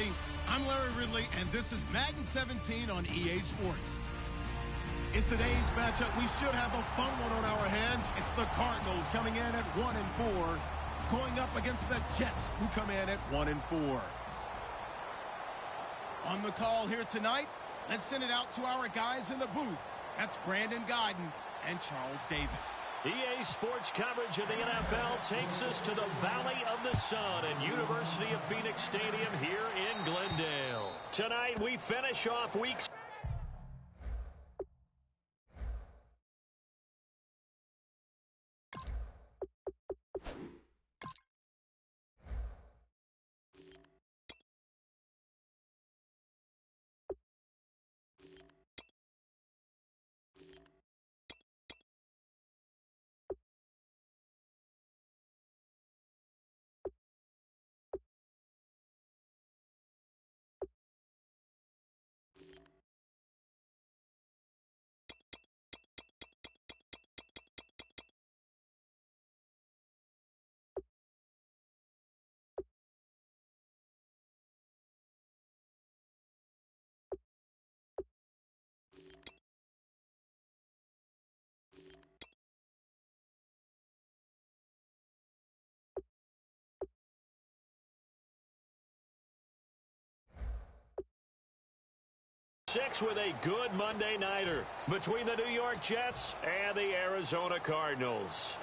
everybody. I'm Larry Ridley, and this is Madden 17 on EA Sports. In today's matchup, we should have a fun one on our hands. It's the Cardinals coming in at 1-4, going up against the Jets, who come in at 1-4. On the call here tonight, let's send it out to our guys in the booth. That's Brandon Guyton and Charles Davis. EA Sports coverage of the NFL takes us to the Valley of the Sun at University of Phoenix Stadium here in Glendale. Tonight we finish off week 6 with a good Monday nighter between the New York Jets and the Arizona Cardinals.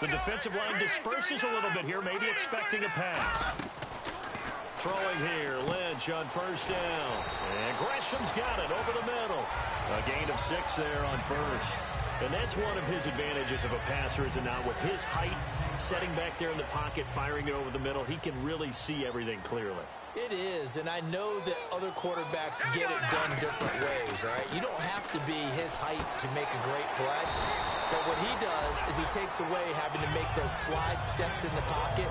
The defensive line disperses a little bit here, maybe expecting a pass. Throwing here, Lynch on first down. And Gresham's got it over the middle. A gain of 6 there on first. And that's one of his advantages of a passer, is it not? With his height, setting back there in the pocket, firing it over the middle, he can really see everything clearly. It is, and I know that other quarterbacks get it done different ways, all right? You don't have to be his height to make a great play. But what he does is he takes away having to make those slide steps in the pocket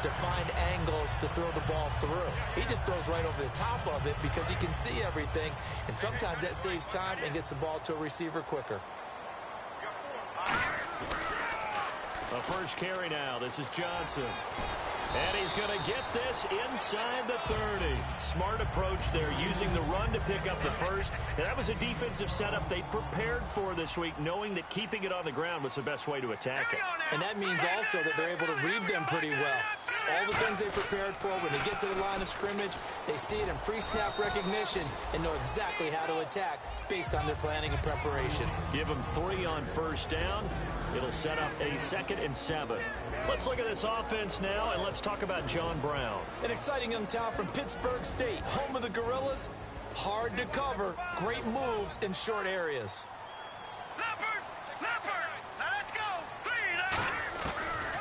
to find angles to throw the ball through. He just throws right over the top of it because he can see everything, and sometimes that saves time and gets the ball to a receiver quicker. A first carry now. This is Johnson. And he's going to get this inside the 30. Smart approach there, using the run to pick up the first. And that was a defensive setup they prepared for this week, knowing that keeping it on the ground was the best way to attack it. And that means also that they're able to read them pretty well. All the things they prepared for, when they get to the line of scrimmage, they see it in pre-snap recognition and know exactly how to attack based on their planning and preparation. Give them 3 on first down. It'll set up a 2nd and 7. Let's look at this offense now, and let's talk about John Brown. An exciting young talent from Pittsburgh State, home of the Gorillas. Hard to cover, great moves in short areas. Let's go.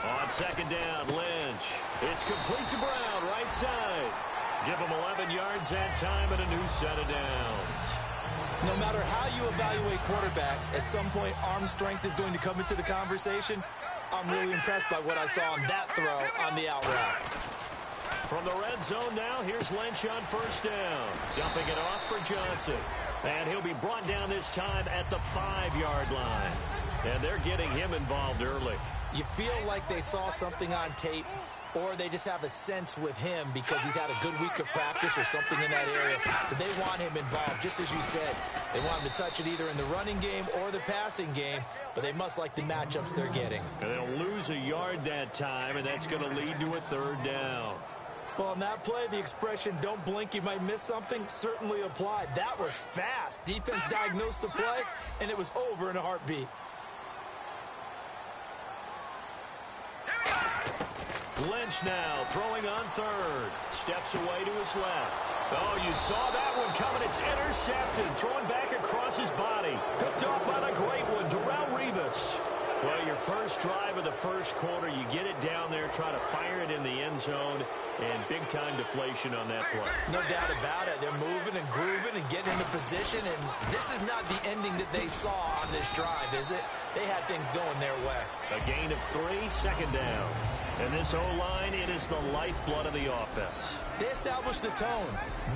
On 2nd down, Lynch. It's complete to Brown, right side. Give him 11 yards that time and a new set of downs. No matter how you evaluate quarterbacks, at some point arm strength is going to come into the conversation. I'm really impressed by what I saw on that throw on the out route. From the red zone now, here's Lynch on first down. Dumping it off for Johnson. And he'll be brought down this time at the 5-yard line. And they're getting him involved early. You feel like they saw something on tape, or they just have a sense with him because he's had a good week of practice or something in that area. But they want him involved, just as you said. They want him to touch it either in the running game or the passing game, but they must like the matchups they're getting. And they'll lose a yard that time, and that's going to lead to a 3rd down. Well, on that play, the expression, don't blink, you might miss something, certainly applied. That was fast. Defense diagnosed the play, and it was over in a heartbeat. Lynch now throwing on 3rd. Steps away to his left. Oh, you saw that one coming. It's intercepted. Throwing back across his body. Picked off on a great one. Darrelle Revis. Well, your first drive of the first quarter, you get it down there, try to fire it in the end zone, and big-time deflation on that play. No doubt about it. They're moving and grooving and getting into position, and this is not the ending that they saw on this drive, is it? They had things going their way. A gain of 3, 2nd down. And this O-line, it is the lifeblood of the offense. They established the tone.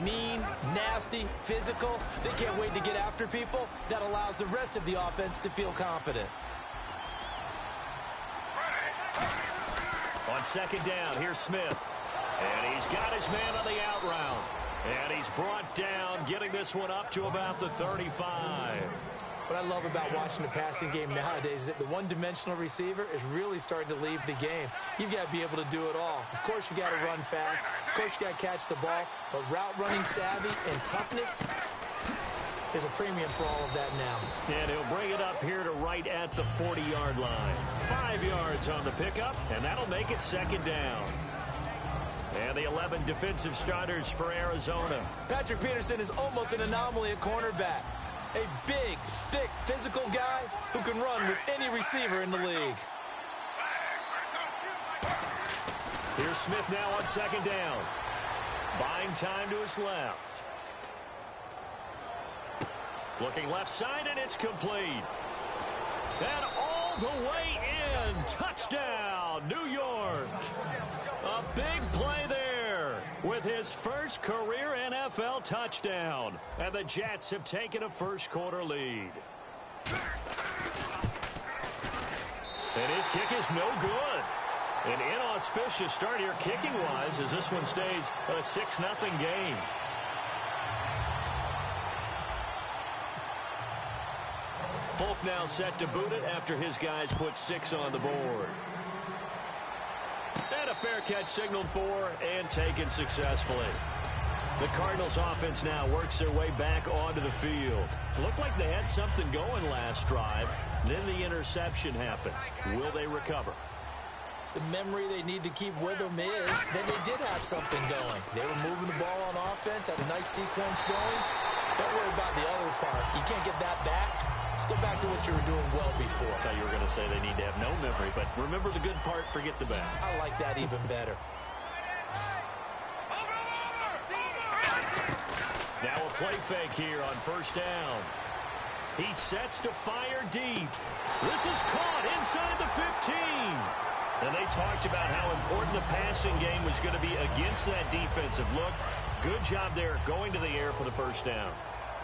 Mean, nasty, physical. They can't wait to get after people. That allows the rest of the offense to feel confident. On second down, here's Smith. And he's got his man on the out route. And he's brought down, getting this one up to about the 35. What I love about watching the passing game nowadays is that the one-dimensional receiver is really starting to leave the game. You've got to be able to do it all. Of course, you got to run fast. Of course, you got to catch the ball. But route running savvy and toughness is a premium for all of that now. And he'll bring it up here to right at the 40-yard line. 5 yards on the pickup, and that'll make it second down. And the 11 defensive starters for Arizona. Patrick Peterson is almost an anomaly at cornerback. A big, thick, physical guy who can run with any receiver in the league. Here's Smith now on second down. Buying time to his left. Looking left side, and it's complete. And all the way in. Touchdown, New York. A big play there with his first career NFL touchdown. And the Jets have taken a first-quarter lead. And his kick is no good. An inauspicious start here kicking-wise as this one stays a 6-0 game. Folk now set to boot it after his guys put 6 on the board. And a fair catch signaled for and taken successfully. The Cardinals offense now works their way back onto the field. Looked like they had something going last drive. Then the interception happened. Will they recover? The memory they need to keep with them is that they did have something going. They were moving the ball on offense, had a nice sequence going. Don't worry about the other part. You can't get that back. Let's go back to what you were doing well before. I thought you were going to say they need to have no memory, but remember the good part, forget the bad. I like that even better. Now a play fake here on first down. He sets to fire deep. This is caught inside the 15. And they talked about how important the passing game was going to be against that defensive look. Good job there going to the air for the first down.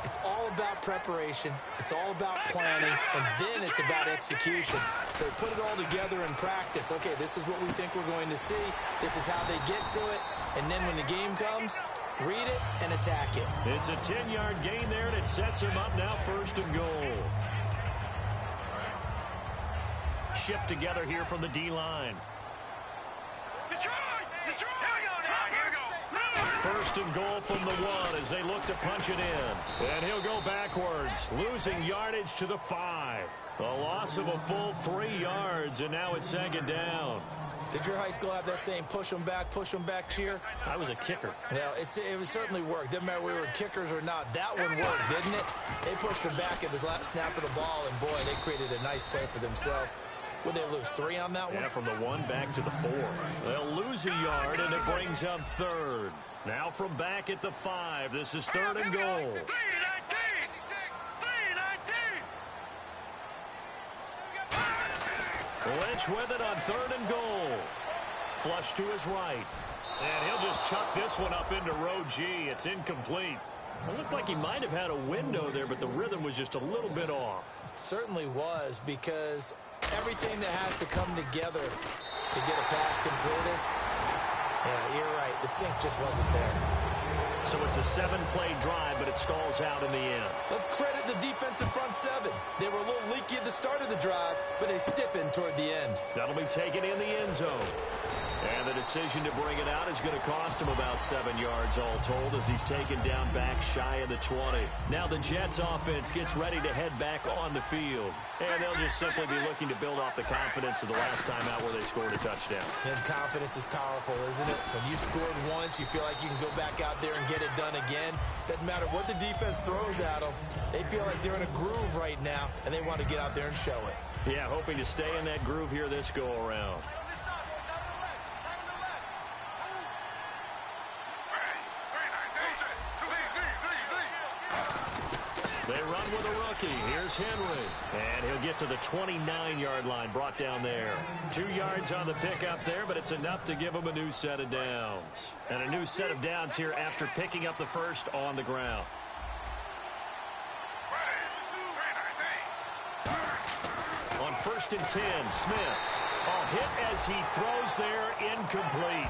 It's all about preparation. It's all about planning. And then it's about execution. So put it all together in practice. Okay, this is what we think we're going to see. This is how they get to it. And then when the game comes, read it and attack it. It's a 10-yard gain there, and it sets him up now first and goal. Shift together here from the D-line. First and goal from the 1 as they look to punch it in. And he'll go backwards, losing yardage to the 5. A loss of a full 3 yards, and now it's second down. Did your high school have that same push them back cheer? I was a kicker. Well, it certainly worked. Didn't matter whether we were kickers or not. That one worked, didn't it? They pushed them back at the last snap of the ball, and boy, they created a nice play for themselves. Would they lose 3 on that one? Yeah, from the 1 back to the 4. They'll lose a yard, and it brings up third. Now from back at the 5, this is third and goal. Lynch with it on third and goal. Flush to his right. And he'll just chuck this one up into row G. It's incomplete. It looked like he might have had a window there, but the rhythm was just a little bit off. It certainly was, because everything that has to come together to get a pass completed, yeah, you're right. The sync just wasn't there. So it's a 7-play drive, but it stalls out in the end. Let's credit the defensive front 7. They were a little leaky at the start of the drive, but they stiffened toward the end. That'll be taken in the end zone. And the decision to bring it out is going to cost him about 7 yards all told as he's taken down back shy of the 20. Now the Jets offense gets ready to head back on the field. And they'll just simply be looking to build off the confidence of the last time out where they scored a touchdown. And confidence is powerful, isn't it? When you've scored once, you feel like you can go back out there and get it done again. Doesn't matter what the defense throws at them. They feel like they're in a groove right now, and they want to get out there and show it. Yeah, hoping to stay in that groove here this go-around. They run with a rookie. Here's Henry. And he'll get to the 29-yard line, brought down there. 2 yards on the pickup there, but it's enough to give him a new set of downs. And a new set of downs here after picking up the first on the ground. On 1st and 10, Smith. Oh, hit as he throws there, incomplete.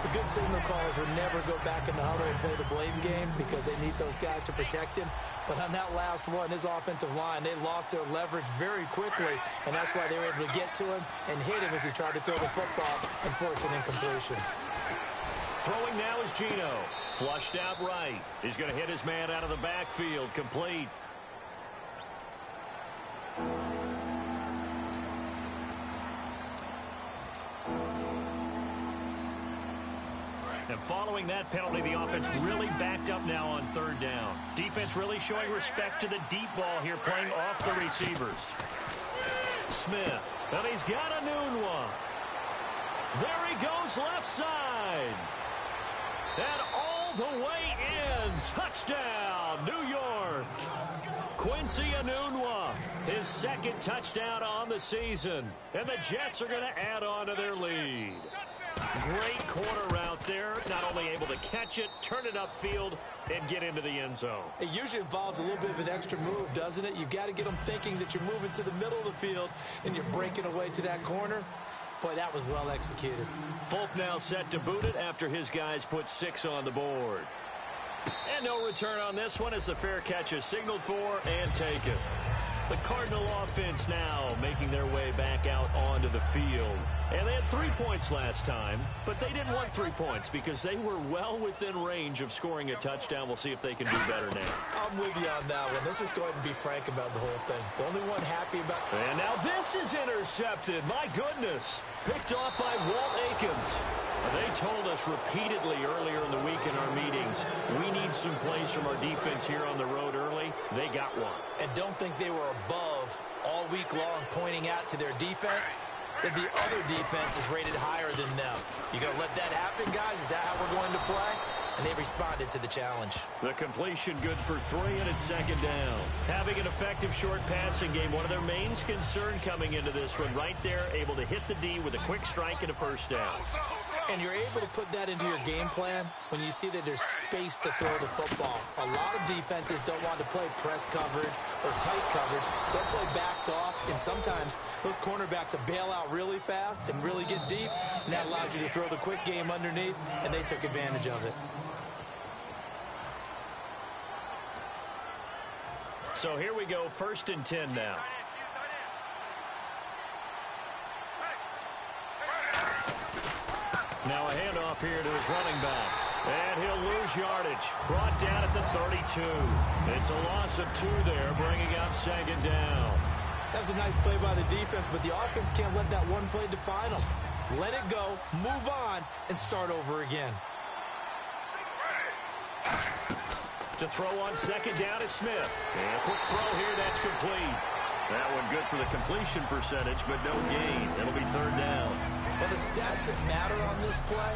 The good signal callers would never go back in the huddle and play the blame game because they need those guys to protect him. But on that last one, his offensive line, they lost their leverage very quickly, and that's why they were able to get to him and hit him as he tried to throw the football and force an incompletion. Throwing now is Gino. Flushed out right. He's going to hit his man out of the backfield. Complete. And following that penalty, the offense really backed up now on third down. Defense really showing respect to the deep ball here, playing off the receivers. Smith, and he's got a noon one. There he goes left side. And all the way in. Touchdown, New York. Quincy Enunwa, his second touchdown on the season. And the Jets are going to add on to their lead. Great corner route there. Not only able to catch it, turn it upfield, and get into the end zone. It usually involves a little bit of an extra move, doesn't it? You've got to get them thinking that you're moving to the middle of the field and you're breaking away to that corner. Boy, that was well executed. Folk now set to boot it after his guys put 6 on the board. And no return on this one as the fair catch is signaled for and taken. The Cardinal offense now making their way back out onto the field. And they had 3 points last time, but they didn't want 3 points because they were well within range of scoring a touchdown. We'll see if they can do better now. I'm with you on that one. Let's just go ahead and be frank about the whole thing. The only one happy about... And now this is intercepted. My goodness. Picked off by Walt Aikens. They told us repeatedly earlier in the week in our meetings, we need some plays from our defense here on the road early. They got one. And don't think they were above all week long pointing out to their defense that the other defense is rated higher than them. You going to let that happen, guys? Is that how we're going to play? And they responded to the challenge. The completion good for 3, and it's second down. Having an effective short passing game, one of their main concern coming into this one, right there, able to hit the D with a quick strike and a first down. And you're able to put that into your game plan when you see that there's space to throw the football. A lot of defenses don't want to play press coverage or tight coverage. They'll play backed off, and sometimes those cornerbacks will bail out really fast and really get deep, and that allows you to throw the quick game underneath, and they took advantage of it. So here we go, 1st and 10 now. Now a handoff here to his running back. And he'll lose yardage. Brought down at the 32. It's a loss of 2 there, bringing up second down. That was a nice play by the defense, but the offense can't let that one play define them. Let it go, move on, and start over again. To throw on second down is Smith. And a quick throw here, that's complete. That one good for the completion percentage, but no gain. It'll be third down. Well, the stats that matter on this play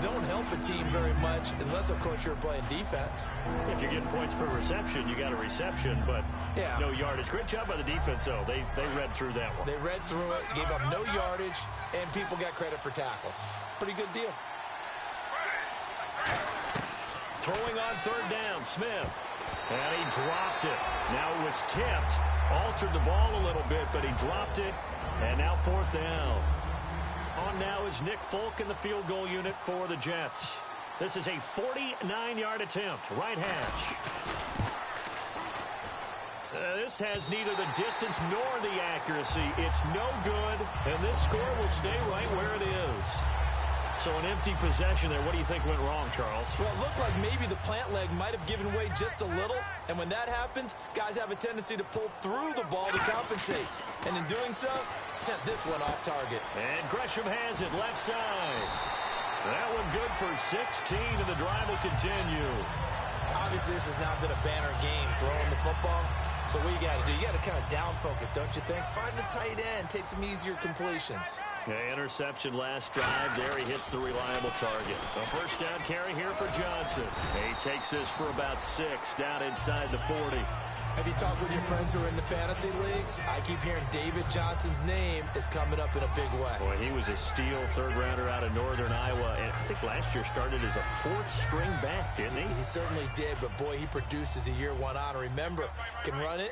don't help a team very much unless, of course, you're playing defense. If you're getting points per reception, you got a reception, but no yardage. Great job by the defense, though. They read through that one. They read through it, gave up no yardage, and people got credit for tackles. Pretty good deal. Throwing on third down, Smith. And he dropped it. Now it was tipped. Altered the ball a little bit, but he dropped it. And now 4th down. On now is Nick Folk in the field goal unit for the Jets. This is a 49-yard attempt. Right hash. This has neither the distance nor the accuracy. It's no good, and this score will stay right where it is. So an empty possession there. What do you think went wrong, Charles? Well, it looked like maybe the plant leg might have given way just a little. And when that happens, guys have a tendency to pull through the ball to compensate. And in doing so, sent this one off target. And Gresham has it left side. That one good for 16, and the drive will continue. Obviously, this has not been a banner game throwing the football. So what you got to do, you got to kind of down focus, don't you think? Find the tight end, take some easier completions. Yeah, interception last drive. There he hits the reliable target. A first down carry here for Johnson. He takes this for about 6 down inside the 40. Have you talked with your friends who are in the fantasy leagues? I keep hearing David Johnson's name is coming up in a big way. Boy, he was a steal third-rounder out of Northern Iowa. And I think last year started as a 4th-string back, didn't he? He certainly did, but boy, he produces the year one on. Remember, can run it,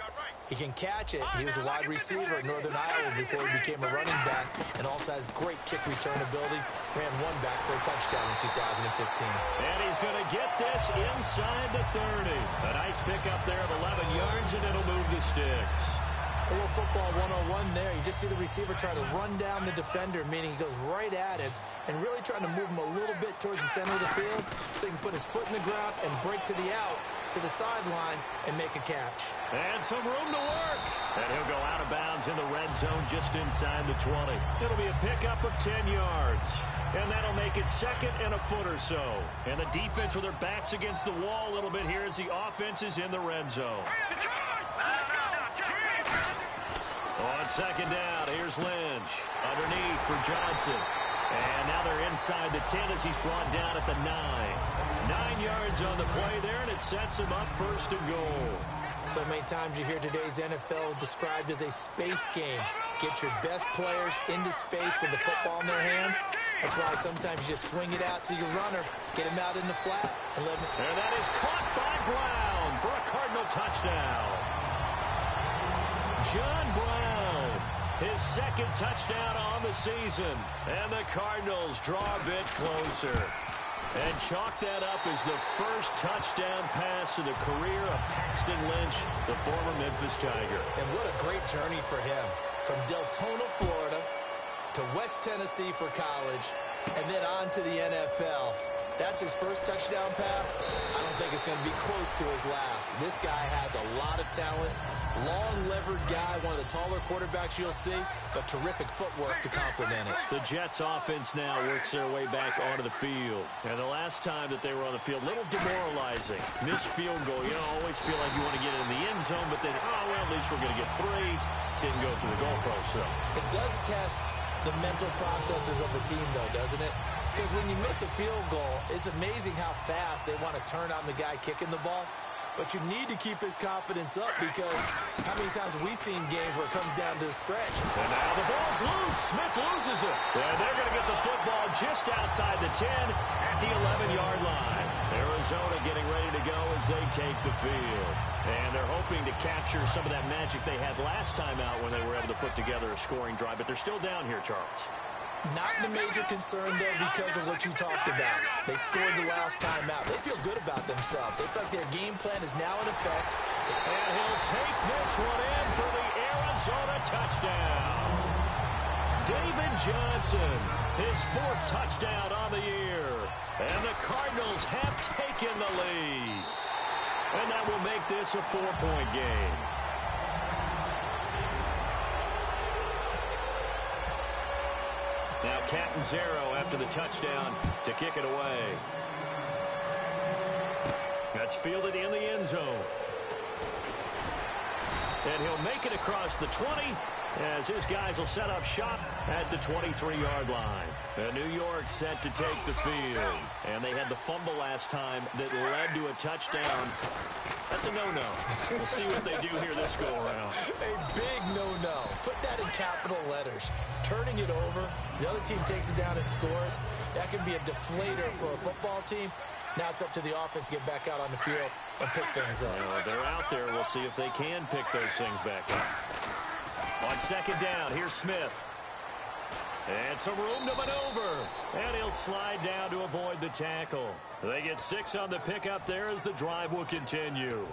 He can catch it. He was a wide receiver at Northern Iowa before he became a running back, and also has great kick return ability. Ran one back for a touchdown in 2015. And he's going to get this inside the 30. A nice pickup there of 11 yards, and it'll move the sticks. A little football 101 there. You just see the receiver try to run down the defender, meaning he goes right at him, and really trying to move him a little bit towards the center of the field so he can put his foot in the ground and break to the out, to the sideline, and make a catch. And some room to work. And he'll go out of bounds in the red zone just inside the 20. It'll be a pickup of 10 yards. And that'll make it second and a foot or so. And the defense with their backs against the wall a little bit here as the offense is in the red zone. On second down, here's Lynch. Underneath for Johnson. And now they're inside the 10 as he's brought down at the 9. 9 yards on the play there, and it sets him up first and goal. So many times you hear today's NFL described as a space game. Get your best players into space with the football in their hands. That's why sometimes you just swing it out to your runner, get him out in the flat, and let him... And that is caught by Brown for a Cardinal touchdown. John Brown, his second touchdown on the season. And the Cardinals draw a bit closer. And chalk that up as the first touchdown pass in the career of Paxton Lynch, the former Memphis Tiger. And what a great journey for him. From Deltona, Florida, to West Tennessee for college, and then on to the NFL. That's his first touchdown pass. I don't think it's going to be close to his last. This guy has a lot of talent. Long-levered guy, one of the taller quarterbacks you'll see, but terrific footwork to complement it. The Jets offense now works their way back onto the field. And the last time that they were on the field, a little demoralizing. Missed field goal. You know, always feel like you want to get in the end zone, but then, oh, well, at least we're going to get 3. Didn't go through the goalpost, though. It does test the mental processes of a team, though, doesn't it? Because when you miss a field goal, it's amazing how fast they want to turn on the guy kicking the ball. But you need to keep his confidence up, because how many times have we seen games where it comes down to the stretch? And now the ball's loose. Smith loses it. And they're going to get the football just outside the 10 at the 11-yard line. Arizona getting ready to go as they take the field. And they're hoping to capture some of that magic they had last time out when they were able to put together a scoring drive. But they're still down here, Charles. Not the major concern, though, because of what you talked about. They scored the last time out. They feel good about themselves. They feel like their game plan is now in effect. And he'll take this one in for the Arizona touchdown. David Johnson, his 4th touchdown on the year. And the Cardinals have taken the lead. And that will make this a 4-point game. Now Catanzaro after the touchdown to kick it away. That's fielded in the end zone. And he'll make it across the 20 as his guys will set up shop at the 23-yard line. New York set to take the field. And they had the fumble last time that led to a touchdown. That's a no-no. We'll see what they do here this go-around. A big no-no. Put that in capital letters. Turning it over, the other team takes it down and scores. That can be a deflator for a football team. Now it's up to the offense to get back out on the field and pick things up. Well, they're out there. We'll see if they can pick those things back up. On second down, here's Smith. And some room to maneuver. And he'll slide down to avoid the tackle. They get 6 on the pickup there as the drive will continue.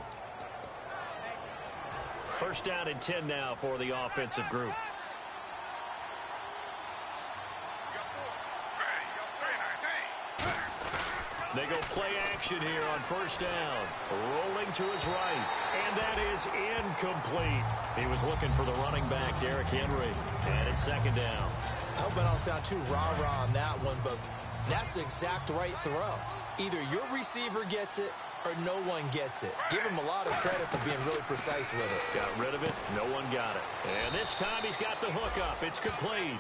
First down and 10 now for the offensive group. They go play action here on first down. Rolling to his right. And that is incomplete. He was looking for the running back, Derrick Henry. And it's second down. I hope I don't sound too rah-rah on that one, but that's the exact right throw. Either your receiver gets it or no one gets it. Give him a lot of credit for being really precise with it. Got rid of it. No one got it. And this time he's got the hook up. It's complete.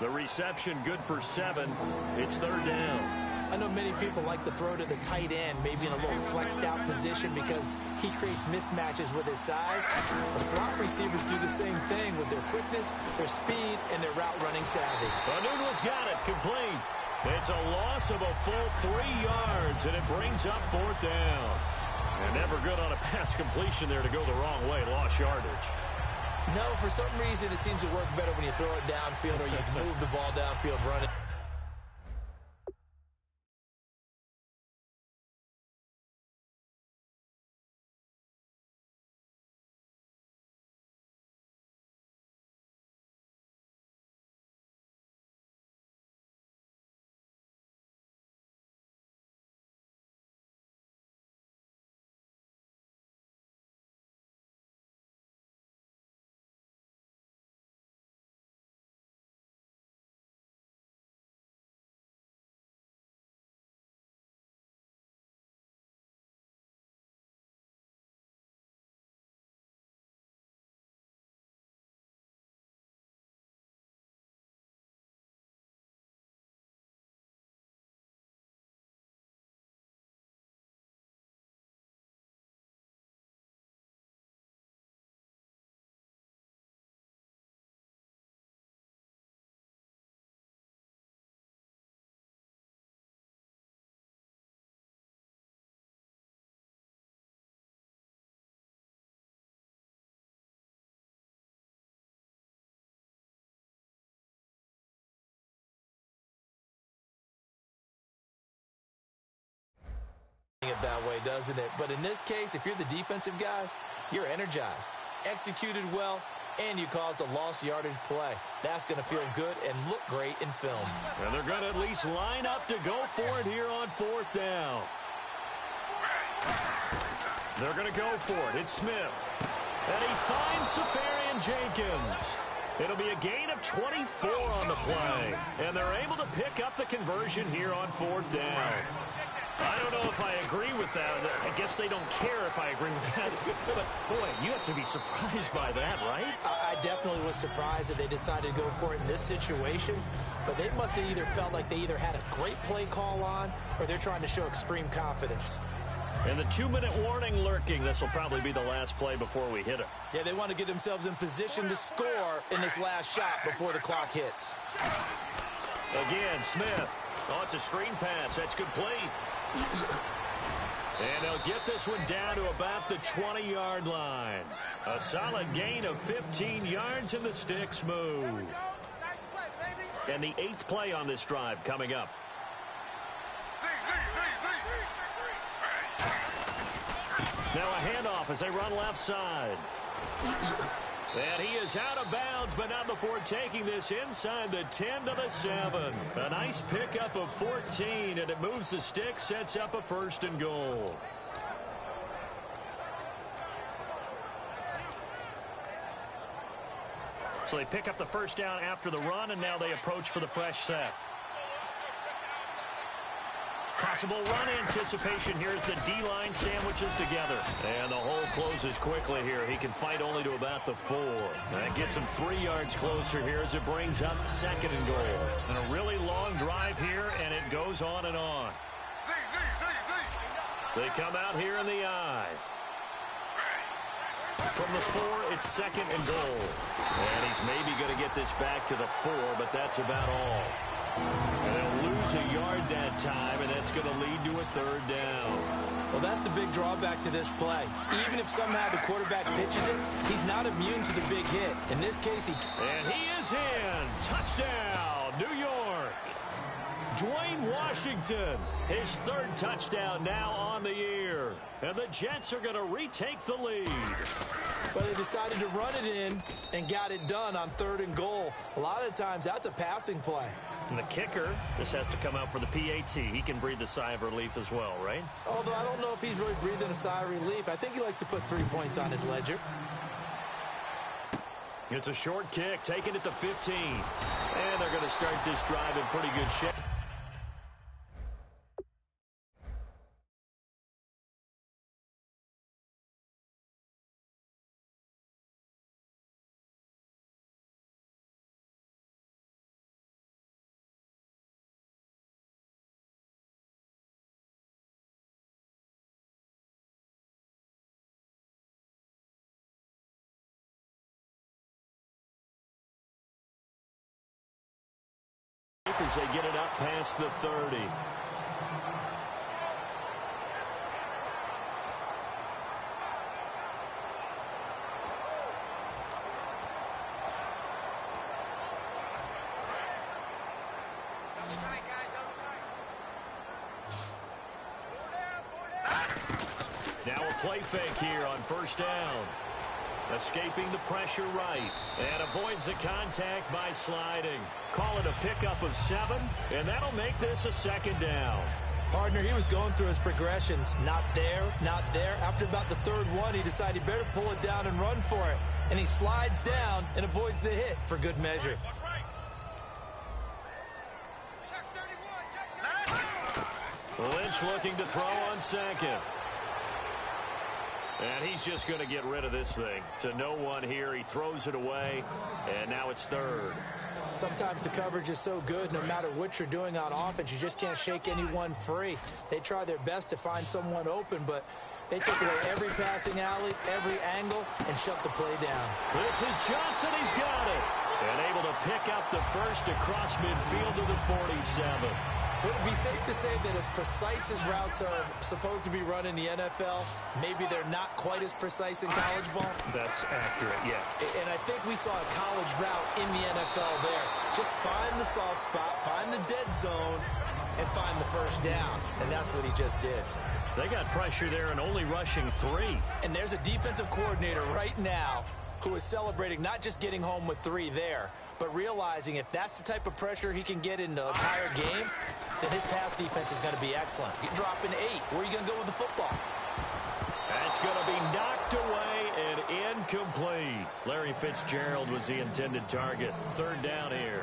The reception good for 7. It's third down. I know many people like to throw to the tight end, maybe in a little flexed out position because he creates mismatches with his size. The slot receivers do the same thing with their quickness, their speed, and their route running savvy. Anuno's got it, complete. It's a loss of a full 3 yards, and it brings up fourth down. And never good on a pass completion there to go the wrong way. Lost yardage. No, for some reason it seems to work better when you throw it downfield or you can move the ball downfield running. It that way, doesn't it? But in this case, if you're the defensive guys, you're energized, executed well, and you caused a lost yardage play. That's going to feel good and look great in film. And they're going to at least line up to go for it here on 4th down. They're going to go for it. It's Smith. And he finds Safarian Jenkins. It'll be a gain of 24 on the play. And they're able to pick up the conversion here on 4th down. I don't know if I agree with that. I guess they don't care if I agree with that. But, boy, you have to be surprised by that, right? I definitely was surprised that they decided to go for it in this situation. But they must have either felt like they either had a great play call on or they're trying to show extreme confidence. And the 2-minute warning lurking. This will probably be the last play before we hit it. Yeah, they want to get themselves in position to score in this last shot before the clock hits. Again, Smith. Oh, it's a screen pass. That's complete. And they'll get this one down to about the 20-yard line. A solid gain of 15 yards, and the sticks move. And the 8th play on this drive coming up. Now a handoff as they run left side. And he is out of bounds, but not before taking this inside the 10 to the 7. A nice pickup of 14, and it moves the stick, sets up a 1st and goal. So they pick up the 1st down after the run, and now they approach for the fresh set. Possible run anticipation here as the D-line sandwiches together. And the hole closes quickly here. He can fight only to about the 4. That gets him 3 yards closer here as it brings up 2nd and goal. And a really long drive here, and it goes on and on. They come out here in the I. From the 4, it's 2nd and goal. And he's maybe going to get this back to the 4, but that's about all. And they'll lose a yard that time, and that's going to lead to a 3rd down. Well, that's the big drawback to this play. Even if somehow the quarterback pitches it, he's not immune to the big hit. In this case, he... And he is in. Touchdown, New York. Dwayne Washington, his 3rd touchdown now on the year. And the Jets are going to retake the lead. But they decided to run it in and got it done on 3rd and goal. A lot of times, that's a passing play. And the kicker, this has to come out for the PAT. He can breathe the sigh of relief as well, right? Although I don't know if he's really breathing a sigh of relief. I think he likes to put 3 points on his ledger. It's a short kick, taking it to 15. And they're going to start this drive in pretty good shape. As they get it up past the 30. play fake here on first down. Escaping the pressure right. And avoids the contact by sliding. Call it a pickup of 7, and that'll make this a second down. Partner, he was going through his progressions. Not there, not there. After about the third one, he decided he better pull it down and run for it. And he slides down and avoids the hit for good measure. Lynch looking to throw on second. And he's just going to get rid of this thing. To no one here. He throws it away, and now it's third. Sometimes the coverage is so good, no matter what you're doing on offense, you just can't shake anyone free. They try their best to find someone open, but they took away every passing alley, every angle, and shut the play down. This is Johnson. He's got it. And able to pick up the first across midfield to the 47. Would it be safe to say that as precise as routes are supposed to be run in the NFL, maybe they're not quite as precise in college ball? That's accurate, yeah. And I think we saw a college route in the NFL there. Just find the soft spot, find the dead zone, and find the first down. And that's what he just did. They got pressure there and only rushing 3. And there's a defensive coordinator right now who is celebrating not just getting home with 3 there, but realizing if that's the type of pressure he can get in the entire game, then his pass defense is going to be excellent. You're dropping 8. Where are you going to go with the football? That's going to be knocked away and incomplete. Larry Fitzgerald was the intended target. Third down here.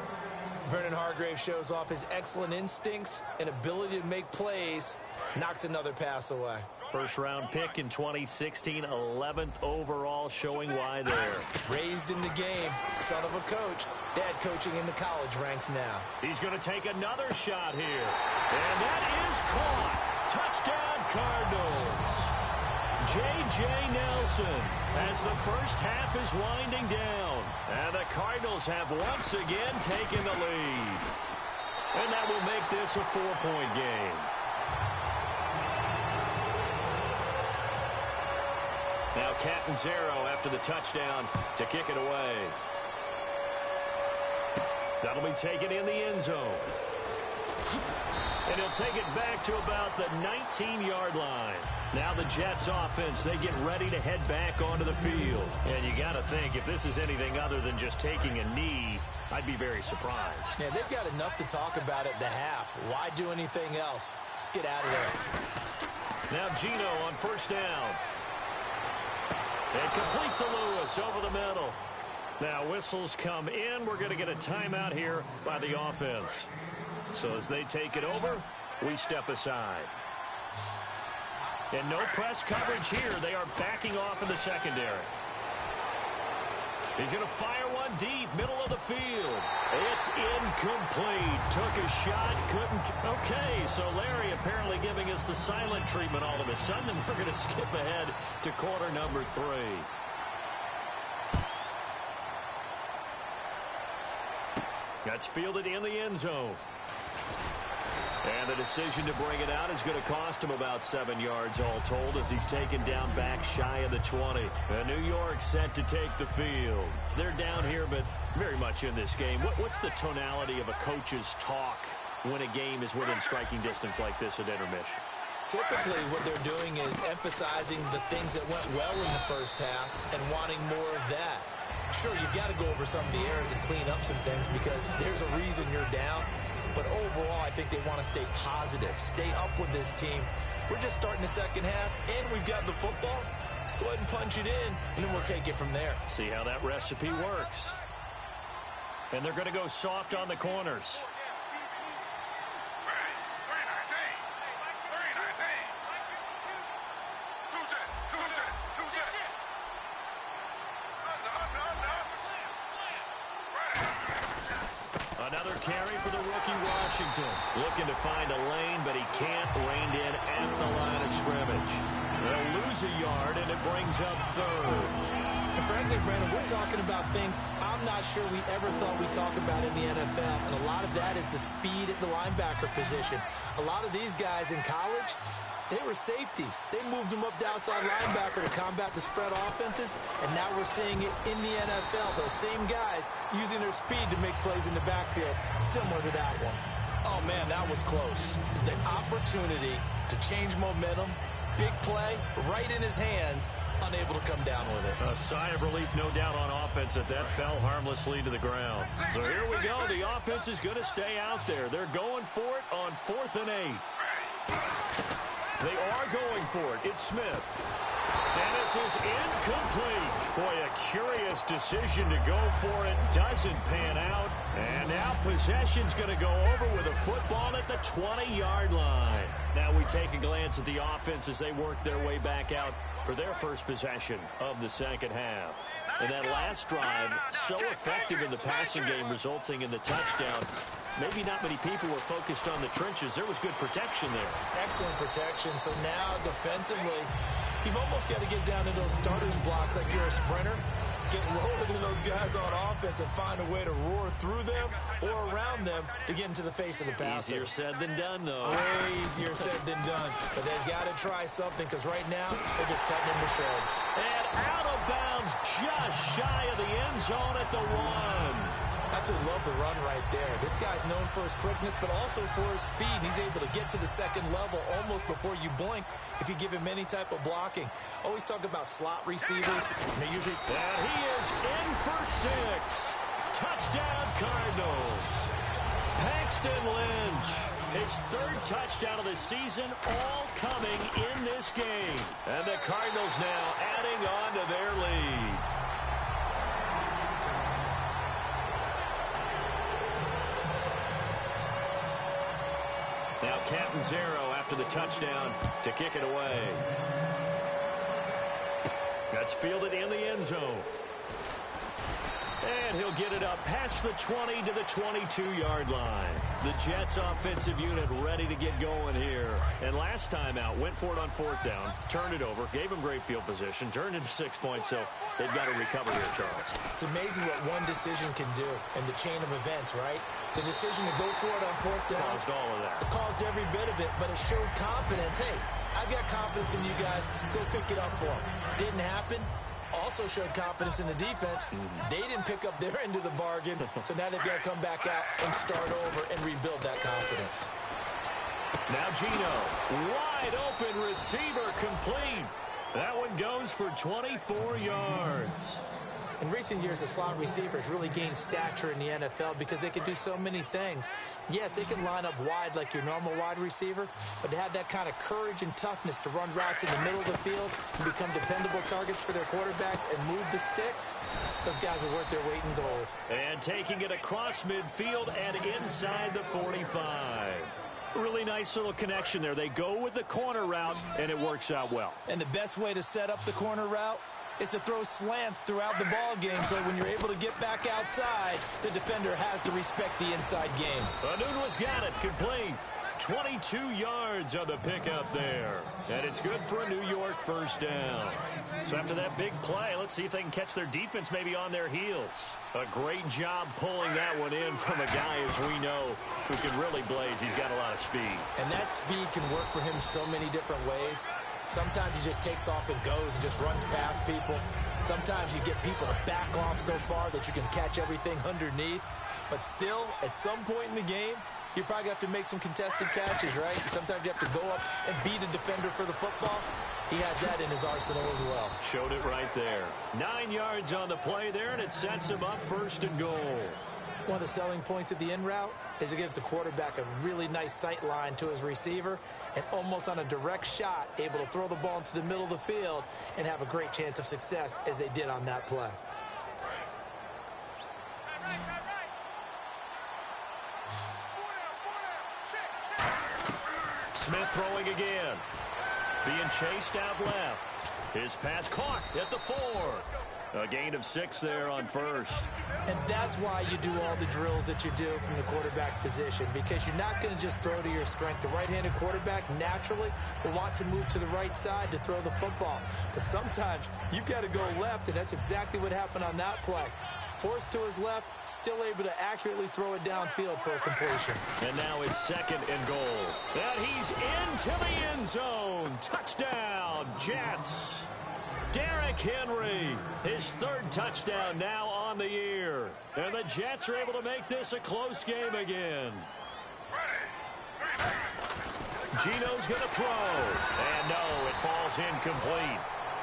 Vernon Hargrave shows off his excellent instincts and ability to make plays. Knocks another pass away. First-round pick in 2016, 11th overall, showing why there. Raised in the game, son of a coach. Dad coaching in the college ranks now. He's going to take another shot here. And that is caught. Touchdown, Cardinals. J.J. Nelson as the first half is winding down. And the Cardinals have once again taken the lead. And that will make this a 4-point game. Now Catanzaro after the touchdown to kick it away. That'll be taken in the end zone. And he'll take it back to about the 19-yard line. Now the Jets offense, they get ready to head back onto the field. And you got to think, if this is anything other than just taking a knee, I'd be very surprised. Yeah, they've got enough to talk about at the half. Why do anything else? Just get out of there. Now Gino on first down. And complete to Lewis over the middle. Now whistles come in. We're going to get a timeout here by the offense. So as they take it over, we step aside. And no press coverage here. They are backing off in the secondary. He's going to fire one deep, middle of the field. It's incomplete. Took a shot, couldn't. Okay, so Larry apparently giving us the silent treatment all of a sudden. We're going to skip ahead to quarter number 3. That's fielded in the end zone. And the decision to bring it out is going to cost him about 7 yards all told as he's taken down back shy of the 20. And New York set to take the field. They're down here, but very much in this game. What's the tonality of a coach's talk when a game is within striking distance like this at intermission? Typically, what they're doing is emphasizing the things that went well in the first half and wanting more of that. Sure, you've got to go over some of the errors and clean up some things because there's a reason you're down. But overall, I think they want to stay positive, stay up with this team. We're just starting the second half, and we've got the football. Let's go ahead and punch it in, and then we'll take it from there. See how that recipe works. And they're going to go soft on the corners. Another carry for the rookie Washington. Looking to find a lane, but he can't. Reined in at the line of scrimmage. They'll lose a yard, and it brings up third. And frankly, Brandon, we're talking about things I'm not sure we ever thought we'd talk about in the NFL. And a lot of that is the speed at the linebacker position. A lot of these guys in college, they were safeties. They moved them up to outside linebacker to combat the spread offenses, and now we're seeing it in the NFL. Those same guys using their speed to make plays in the backfield, similar to that one. Oh, man, that was close. The opportunity to change momentum Big play, right in his hands, unable to come down with it. A sigh of relief, no doubt, on offense that fell harmlessly to the ground. So here we go. The offense is going to stay out there. They're going for it on 4th and 8. They are going for it. It's Smith. And this is incomplete. Boy, a curious decision to go for it. Doesn't pan out. And now possession's going to go over with a football at the 20-yard line. Now we take a glance at the offense as they work their way back out for their first possession of the second half. And that last drive, so effective in the passing game, resulting in the touchdown. Maybe not many people were focused on the trenches. There was good protection there. Excellent protection. So now defensively, you've almost got to get down to those starters blocks like you're a sprinter. Get lower than those guys on offense and find a way to roar through them or around them to get into the face of the passer. Easier said than done, though. Way easier said than done. But they've got to try something because right now they're just cutting into shreds. And out of bounds, just shy of the end zone at the 1. Absolutely love the run right there. This guy's known for his quickness, but also for his speed. He's able to get to the second level almost before you blink if you give him any type of blocking. Always talk about slot receivers. They're usually... And he is in for 6. Touchdown, Cardinals. Paxton Lynch, his 3rd touchdown of the season, all coming in this game. And the Cardinals now adding on to their lead. Now Catanzaro after the touchdown to kick it away. That's fielded in the end zone. And he'll get it up past the 20 to the 22-yard line. The Jets offensive unit ready to get going here. And last time out, went for it on 4th down, turned it over, gave them great field position, turned into 6 points, so they've got to recover here, Charles. It's amazing what one decision can do in the chain of events, right? The decision to go for it on 4th down. Caused all of that. It caused every bit of it, but it showed confidence. Hey, I've got confidence in you guys. Go pick it up for them. Didn't happen. Also showed confidence in the defense. They didn't pick up their end of the bargain, so now they've got to come back out and start over and rebuild that confidence. Now Gino, wide open receiver, complete. That one goes for 24 yards. In recent years, the slot receivers really gained stature in the NFL because they can do so many things. Yes, they can line up wide like your normal wide receiver, but to have that kind of courage and toughness to run routes in the middle of the field and become dependable targets for their quarterbacks and move the sticks, those guys are worth their weight in gold. And taking it across midfield and inside the 45. Really nice little connection there. They go with the corner route, and it works out well. And the best way to set up the corner route is to throw slants throughout the ball game, so when you're able to get back outside, the defender has to respect the inside game. Anunwa's got it, complete. 22 yards on the pickup there. And it's good for a New York first down. So after that big play, let's see if they can catch their defense maybe on their heels. A great job pulling that one in from a guy, as we know, who can really blaze. He's got a lot of speed. And that speed can work for him so many different ways. Sometimes he just takes off and goes and just runs past people. Sometimes you get people to back off so far that you can catch everything underneath. But still, at some point in the game, you probably have to make some contested catches, right? Sometimes you have to go up and beat a defender for the football. He has that in his arsenal as well. Showed it right there. 9 yards on the play there, and it sets him up 1st and goal. One of the selling points of the in route is it gives the quarterback a really nice sight line to his receiver and almost on a direct shot able to throw the ball into the middle of the field and have a great chance of success as they did on that play. Smith throwing again. Being chased out left. His pass caught at the 4. A gain of 6 there on 1st. And that's why you do all the drills that you do from the quarterback position, because you're not going to just throw to your strength. The right-handed quarterback naturally will want to move to the right side to throw the football. But sometimes you've got to go left, and that's exactly what happened on that play. Forced to his left, still able to accurately throw it downfield for a completion. And now it's 2nd and goal. And he's into the end zone. Touchdown, Jets. Derrick Henry, his 3rd touchdown now on the year. And the Jets are able to make this a close game again. Gino's going to throw. And no, it falls incomplete.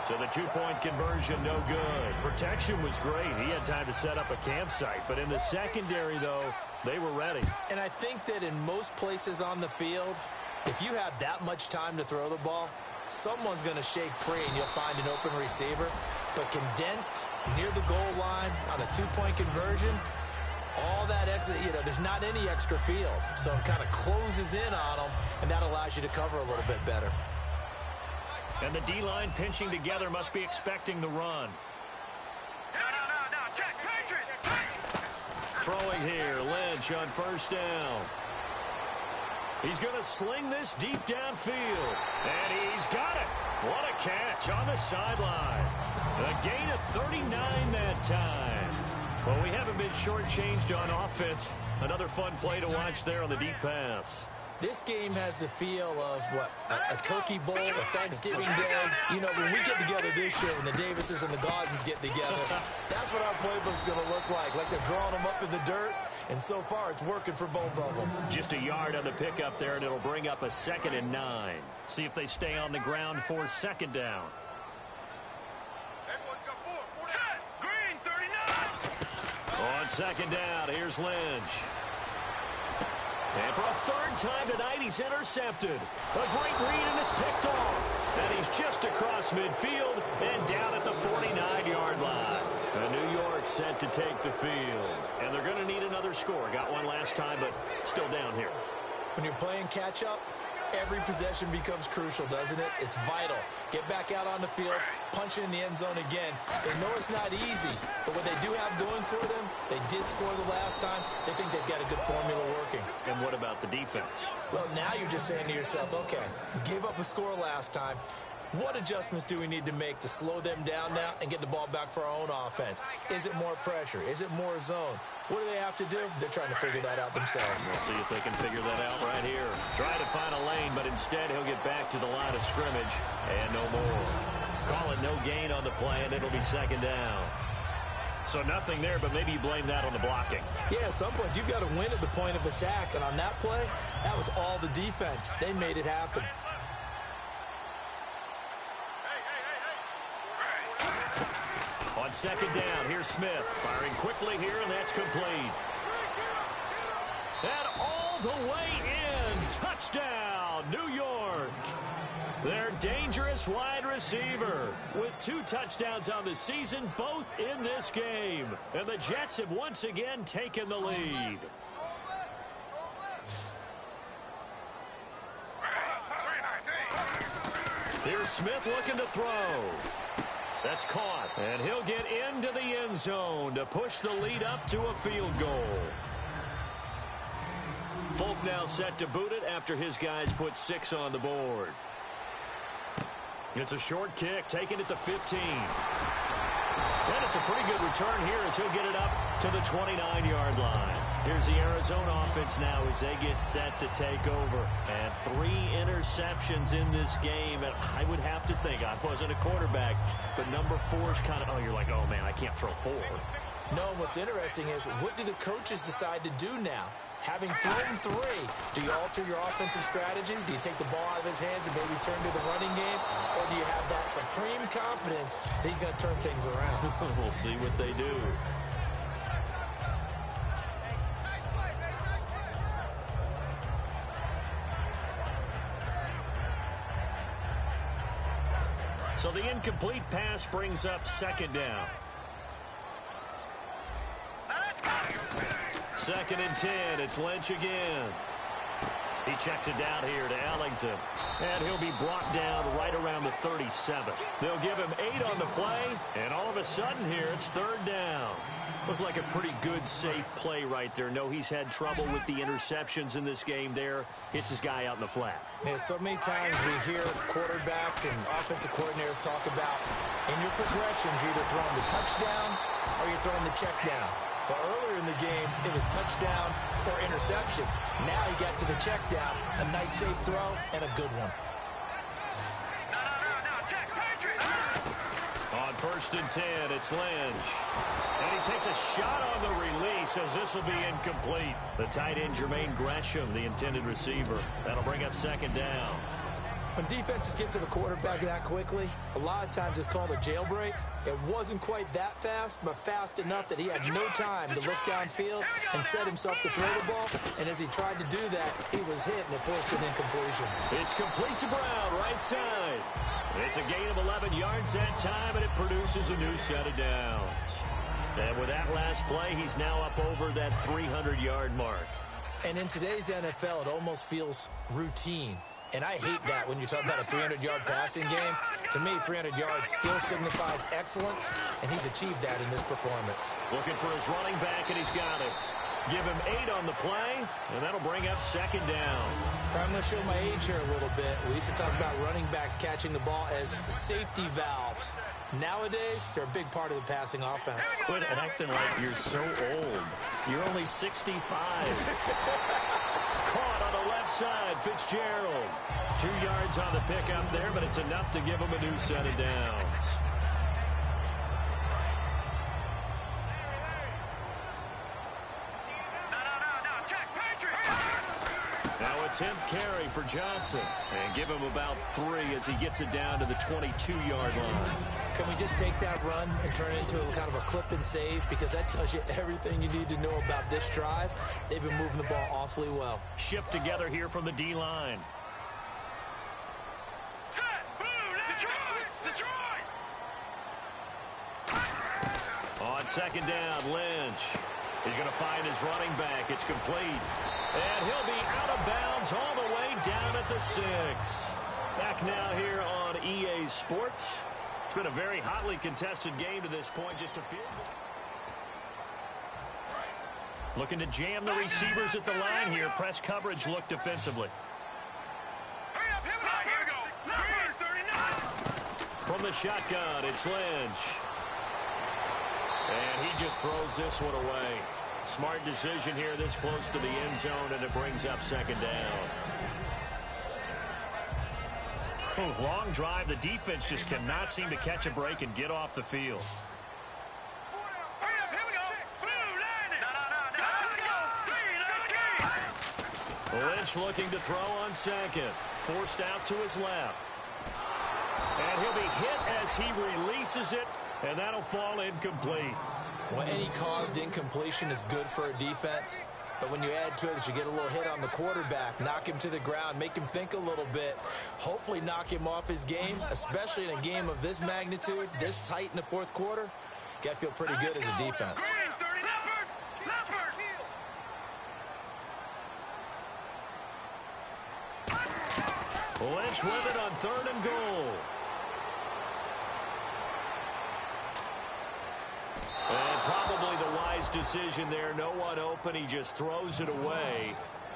So the two-point conversion, no good. Protection was great. He had time to set up a campsite. But in the secondary, though, they were ready. And I think that in most places on the field, if you have that much time to throw the ball, someone's going to shake free and you'll find an open receiver. But condensed near the goal line on a two-point conversion, all that exit, there's not any extra field. So it kind of closes in on them, and that allows you to cover a little bit better. And the D-line pinching together must be expecting the run. No, check, Patriots! Throwing here, Lynch on first down. He's going to sling this deep downfield. And he's got it. What a catch on the sideline. A gain of 39 that time. Well, we haven't been shortchanged on offense. Another fun play to watch there on the deep pass. This game has the feel of, a turkey bowl, a Thanksgiving day. When we get together this year, when the Davises and the Gaudens get together, that's what our playbook's going to look like they're drawing them up in the dirt, and so far it's working for both of them. Just a yard on the pickup there, and it'll bring up a 2nd and 9. See if they stay on the ground for 2nd down. Green, 39! On 2nd down, here's Lynch. And for a 3rd time tonight, he's intercepted. A great read, and it's picked off. And he's just across midfield and down at the 49-yard line. And New York set to take the field. And they're going to need another score. Got one last time, but still down here. When you're playing catch-up, every possession becomes crucial, doesn't it? It's vital. Get back out on the field, punch it in the end zone again. They know it's not easy, but what they do have going for them, they did score the last time. They think they've got a good formula working. And what about the defense? Well, now you're just saying to yourself, okay, we gave up a score last time. What adjustments do we need to make to slow them down now and get the ball back for our own offense? Is it more pressure? Is it more zone? What do they have to do? They're trying to figure that out themselves. We'll see if they can figure that out right here. Try to find a lane, but instead he'll get back to the line of scrimmage and no more. Call it no gain on the play, and it'll be 2nd down. So nothing there, but maybe you blame that on the blocking. Yeah, at some point you've got to win at the point of attack, and on that play, that was all the defense. They made it happen. On 2nd down, here's Smith. Firing quickly here, and that's complete. And all the way in. Touchdown, New York. Their dangerous wide receiver with 2 touchdowns on the season, both in this game. And the Jets have once again taken the lead. Here's Smith looking to throw. That's caught, and he'll get into the end zone to push the lead up to a field goal. Folk now set to boot it after his guys put 6 on the board. It's a short kick, taking it to 15. And it's a pretty good return here as he'll get it up to the 29-yard line. Here's the Arizona offense now as they get set to take over. And 3 interceptions in this game. And I would have to think, I wasn't a quarterback, but number 4 is kind of, you're like, oh, man, I can't throw 4. No, what's interesting is, what do the coaches decide to do now? Having thrown 3, do you alter your offensive strategy? Do you take the ball out of his hands and maybe turn to the running game? Or do you have that supreme confidence that he's going to turn things around? We'll see what they do. So the incomplete pass brings up 2nd down. 2nd and 10. It's Lynch again. He checks it down here to Ellington. And he'll be brought down right around the 37. They'll give him 8 on the play. And all of a sudden here, it's 3rd down. Looked like a pretty good, safe play right there. No, he's had trouble with the interceptions in this game there. Hits his guy out in the flat. Yeah, so many times we hear quarterbacks and offensive coordinators talk about, in your progressions, you're either throwing the touchdown or you're throwing the check down. But earlier in the game, it was touchdown or interception. Now he got to the check down, a nice safe throw, and a good one. On 1st first and 10. It's Lynch. And he takes a shot on the release as this will be incomplete. The tight end, Jermaine Gresham, the intended receiver. That'll bring up second down. When defenses get to the quarterback that quickly, a lot of times it's called a jailbreak. It wasn't quite that fast, but fast enough that he had no time to look downfield and set himself to throw the ball. And as he tried to do that, he was hit and it forced an incompletion. It's complete to Brown, right side. It's a gain of 11 yards that time, and it produces a new set of downs. And with that last play, he's now up over that 300-yard mark. And in today's NFL, it almost feels routine. And I hate that when you talk about a 300-yard passing game. To me, 300 yards still signifies excellence, and he's achieved that in this performance. Looking for his running back, and he's got it. Give him 8 on the play, and that'll bring up second down. I'm going to show my age here a little bit. We used to talk about running backs catching the ball as safety valves. Nowadays, they're a big part of the passing offense. Quit acting like you're so old. You're only 65. Caught on the left side, Fitzgerald. 2 yards on the pickup there, but it's enough to give him a new set of downs. Now a 10th carry for Johnson. And give him about 3 as he gets it down to the 22-yard line. Can we just take that run and turn it into a kind of a clip and save? Because that tells you everything you need to know about this drive. They've been moving the ball awfully well. Shift together here from the D-line. On second down, Lynch. He's going to find his running back. It's complete. And he'll be out of bounds all the way down at the 6. Back now here on EA Sports. It's been a very hotly contested game to this point. Just a few. Looking to jam the receivers at the line here. Press coverage look defensively. From the shotgun, it's Lynch. And he just throws this one away. Smart decision here this close to the end zone, and it brings up second down. Long drive. The defense just cannot seem to catch a break and get off the field. Lynch looking to throw on second. Forced out to his left. And he'll be hit as he releases it, and that'll fall incomplete. Well, any caused incompletion is good for a defense. But when you add to it that you get a little hit on the quarterback, knock him to the ground, make him think a little bit, hopefully knock him off his game, especially in a game of this magnitude, this tight in the fourth quarter, got to feel pretty good as a defense. Lynch with it on 3rd and goal. And probably the wise decision there. No one open. He just throws it away.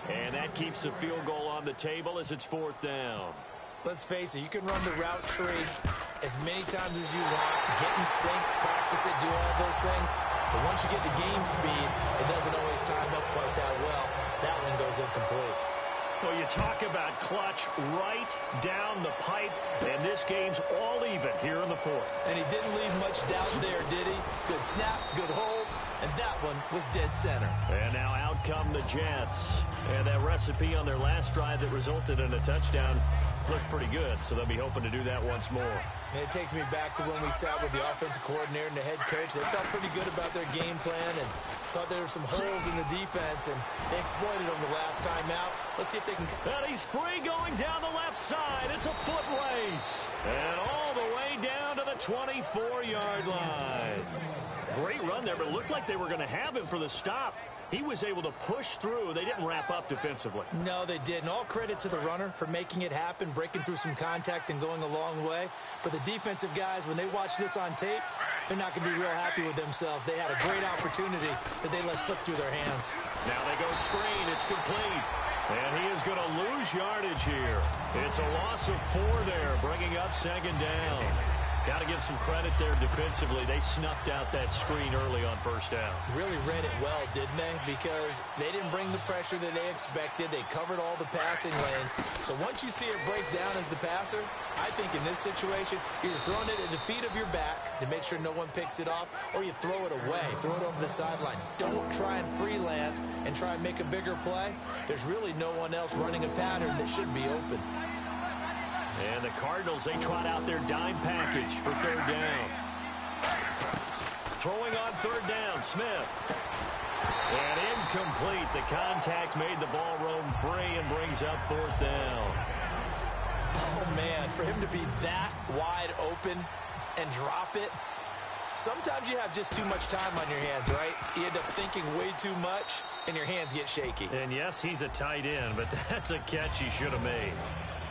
And that keeps the field goal on the table as it's 4th down. Let's face it, you can run the route tree as many times as you want, get in sync, practice it, do all those things. But once you get to game speed, it doesn't always time up quite that well. That one goes incomplete. Well, you talk about clutch right down the pipe, and this game's all even here in the 4th. And he didn't leave much doubt there, did he? Good snap, good hold, and that one was dead center. And now out come the Jets. And that recipe on their last drive that resulted in a touchdown looked pretty good, so they'll be hoping to do that once more. And it takes me back to when we sat with the offensive coordinator and the head coach. They felt pretty good about their game plan and thought there were some holes in the defense, and they exploited them the last time out. Let's see if they can... And he's free going down the left side. It's a foot race. And all the way down to the 24-yard line. Great run there, but it looked like they were going to have him for the stop. He was able to push through. They didn't wrap up defensively. No, they didn't. All credit to the runner for making it happen, breaking through some contact and going a long way. But the defensive guys, when they watch this on tape, they're not going to be real happy with themselves. They had a great opportunity that they let slip through their hands. Now they go screen. It's complete. And he is going to lose. lose yardage here. It's a loss of 4 there, bringing up second down. Got to give some credit there defensively. They snuffed out that screen early on first down. Really read it well, didn't they? Because they didn't bring the pressure that they expected. They covered all the passing lanes. So once you see it break down as the passer, I think in this situation, you're throwing it at the feet of your back to make sure no one picks it off, or you throw it away, throw it over the sideline. Don't try and freelance and try and make a bigger play. There's really no one else running a pattern that should be open. And the Cardinals, they trot out their dime package for third down. Throwing on third down, Smith. And incomplete. The contact made the ball roam free and brings up fourth down. Oh, man, for him to be that wide open and drop it. Sometimes you have just too much time on your hands, right? You end up thinking way too much, and your hands get shaky. And, yes, he's a tight end, but that's a catch he should have made.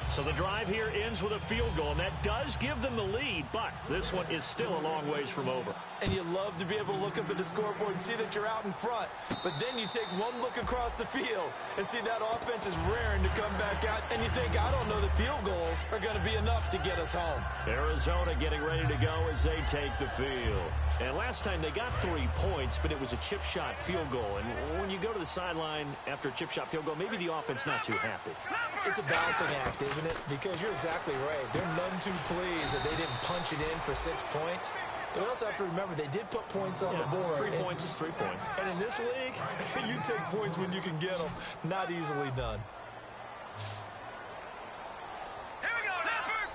So the drive here ends with a field goal, and that does give them the lead, but this one is still a long ways from over. And you love to be able to look up at the scoreboard and see that you're out in front, but then you take one look across the field and see that offense is raring to come back out, and you think, I don't know that field goals are going to be enough to get us home. Arizona getting ready to go as they take the field. And last time they got 3 points, but it was a chip shot field goal. And when you go to the sideline after a chip shot field goal, maybe the offense not too happy. It's a balancing act, isn't it? Because you're exactly right. They're none too pleased that they didn't punch it in for 6 points. But we also have to remember they did put points on the board. 3 points is 3 points. And in this league, you take points when you can get them. Not easily done. Here we go, Leopard!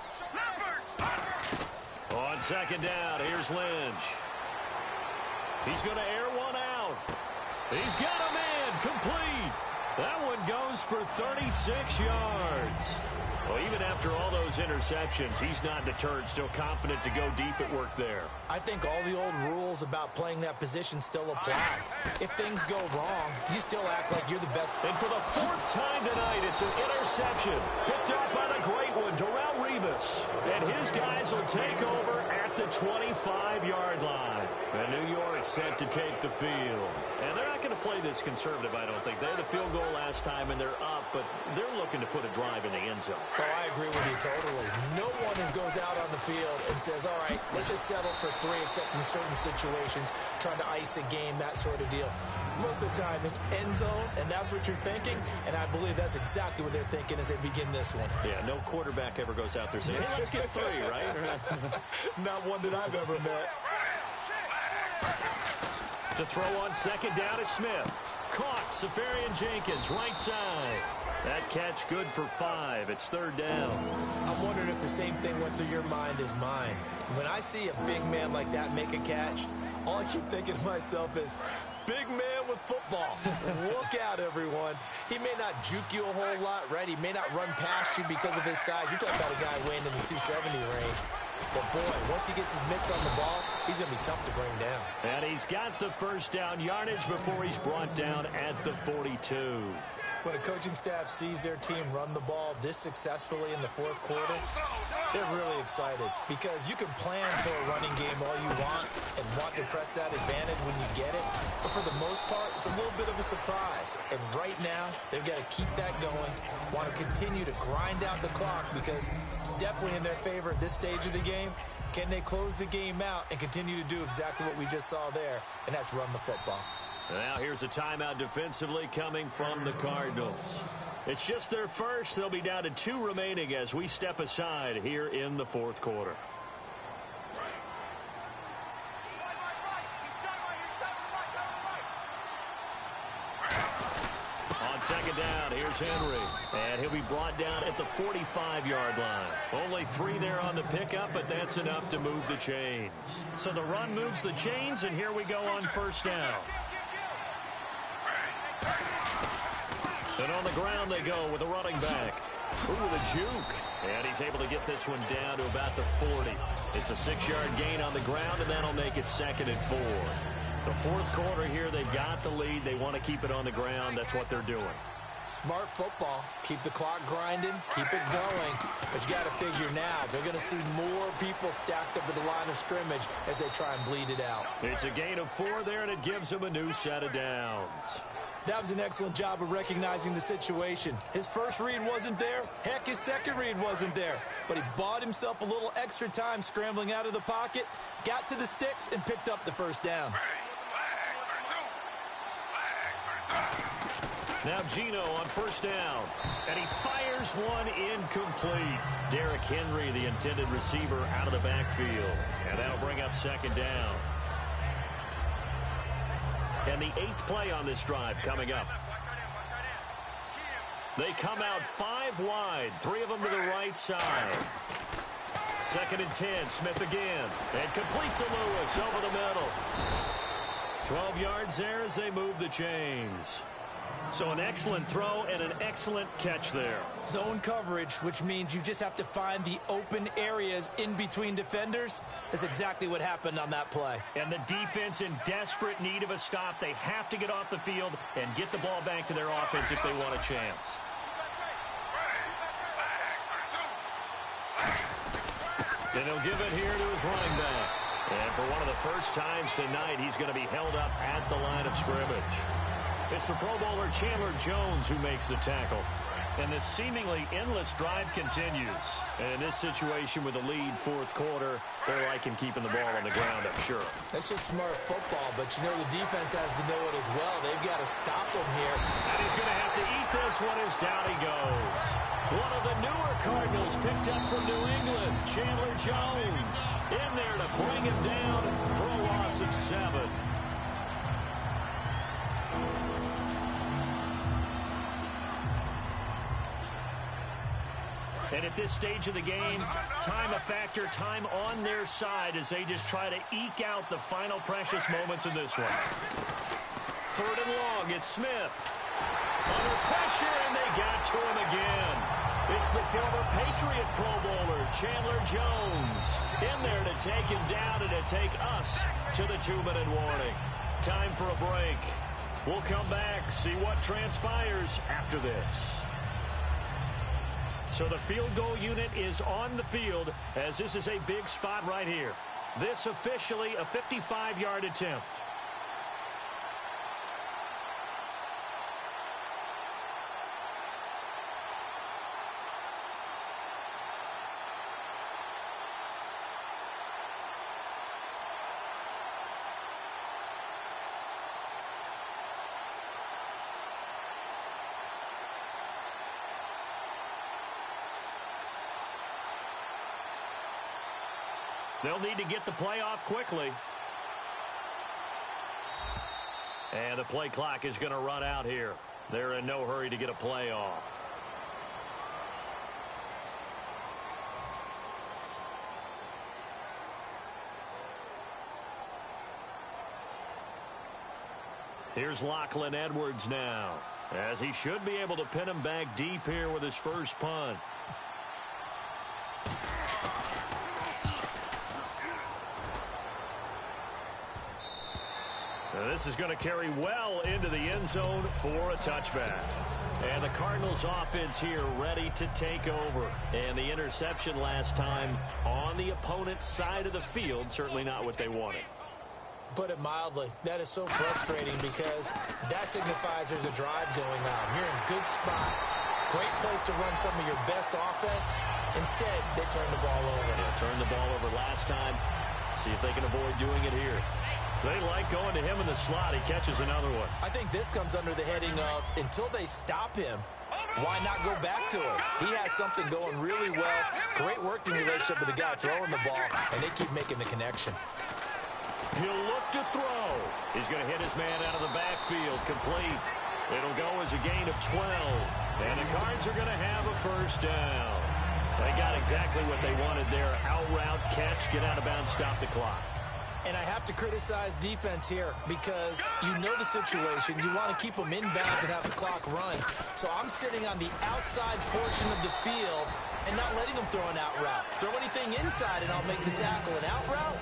On second down, here's Lynch. He's going to air one out. He's got a man, complete. That one goes for 36 yards. Well, even after all those interceptions, he's not deterred, still confident to go deep at work there. I think all the old rules about playing that position still apply. If things go wrong, you still act like you're the best. And for the 4th time tonight, it's an interception. Picked up by the great one, Darrelle Revis. And his guys will take over at the 25-yard line. And New York set to take the field. And they're not going to play this conservative, I don't think. They had a field goal last time, and they're up, but they're looking to put a drive in the end zone. Oh, I agree with you totally. No one goes out on the field and says, all right, let's just settle for 3, except in certain situations, trying to ice a game, that sort of deal. Most of the time, it's end zone, and that's what you're thinking, and I believe that's exactly what they're thinking as they begin this one. Yeah, no quarterback ever goes out there saying, hey, let's get 3, right? Not one that I've ever met. To throw on second down is Smith. Caught, Safarian Jenkins, right side. That catch good for 5. It's third down. I'm wondering if the same thing went through your mind as mine. When I see a big man like that make a catch, all I keep thinking to myself is, big man with football. Look out, everyone. He may not juke you a whole lot, right? He may not run past you because of his size. You're talking about a guy weighing in the 270 range. But, boy, once he gets his mitts on the ball, he's going to be tough to bring down. And he's got the first down yardage before he's brought down at the 42. When a coaching staff sees their team run the ball this successfully in the 4th quarter, they're really excited because you can plan for a running game all you want and want to press that advantage when you get it. But for the most part, it's a little bit of a surprise. And right now, they've got to keep that going, want to continue to grind out the clock because it's definitely in their favor at this stage of the game. Can they close the game out and continue to do exactly what we just saw there, and that's run the football. Now here's a timeout defensively coming from the Cardinals. It's just their first. They'll be down to 2 remaining as we step aside here in the 4th quarter. On second down, here's Henry. And he'll be brought down at the 45-yard line. Only 3 there on the pickup, but that's enough to move the chains. So the run moves the chains, and here we go on first down. And on the ground they go with a running back. Ooh, the juke. And he's able to get this one down to about the 40. It's a 6-yard gain on the ground, and that'll make it 2nd and 4. The 4th quarter here, they've got the lead. They want to keep it on the ground. That's what they're doing. Smart football. Keep the clock grinding, keep it going. But you got to figure now, they're going to see more people stacked up at the line of scrimmage as they try and bleed it out. It's a gain of 4 there, and it gives them a new set of downs. That was an excellent job of recognizing the situation. His first read wasn't there. Heck, his second read wasn't there. But he bought himself a little extra time scrambling out of the pocket, got to the sticks, and picked up the first down. Now Gino on first down, and he fires one incomplete. Derrick Henry, the intended receiver, out of the backfield. And that'll bring up second down. And the 8th play on this drive coming up. They come out 5 wide, 3 of them to the right side. 2nd and 10, Smith again. And complete to Lewis over the middle. 12 yards there as they move the chains. So an excellent throw and an excellent catch there. Zone coverage, which means you just have to find the open areas in between defenders. That's exactly what happened on that play. And the defense in desperate need of a stop. They have to get off the field and get the ball back to their offense if they want a chance. And he'll give it here to his running back. And for one of the first times tonight, he's going to be held up at the line of scrimmage. It's the Pro Bowler Chandler Jones who makes the tackle. And this seemingly endless drive continues. And in this situation with the lead 4th quarter, they're liking keeping the ball on the ground, I'm sure. That's just smart football, but you know the defense has to know it as well. They've got to stop him here. And he's going to have to eat this one as down he goes. One of the newer Cardinals picked up from New England, Chandler Jones, in there to bring him down for a loss of 7. And at this stage of the game, time a factor, time on their side as they just try to eke out the final precious moments of this one. 3rd and long, it's Smith. Under pressure, and they got to him again. It's the former Patriot Pro Bowler, Chandler Jones, in there to take him down and to take us to the 2-minute warning. Time for a break. We'll come back, see what transpires after this. So the field goal unit is on the field as this is a big spot right here. This officially a 55-yard attempt. They'll need to get the play off quickly. And the play clock is going to run out here. They're in no hurry to get a play off. Here's Lachlan Edwards now, as he should be able to pin him back deep here with his first punt. This is going to carry well into the end zone for a touchback. And the Cardinals offense here ready to take over. And the interception last time on the opponent's side of the field, certainly not what they wanted. Put it mildly, that is so frustrating because that signifies there's a drive going on. You're in a good spot. Great place to run some of your best offense. Instead, they turn the ball over. Yeah, turned the ball over last time. See if they can avoid doing it here. They like going to him in the slot. He catches another one. I think this comes under the heading of until they stop him, why not go back to him? He has something going really well. Great working relationship with the guy throwing the ball, and they keep making the connection. He'll look to throw. He's going to hit his man out of the backfield. Complete. It'll go as a gain of 12. And the Cards are going to have a first down. They got exactly what they wanted there. Out route, catch, get out of bounds, stop the clock. And I have to criticize defense here because you know the situation. You want to keep them in bounds and have the clock run. So I'm sitting on the outside portion of the field and not letting them throw an out route. Throw anything inside and I'll make the tackle. An out route?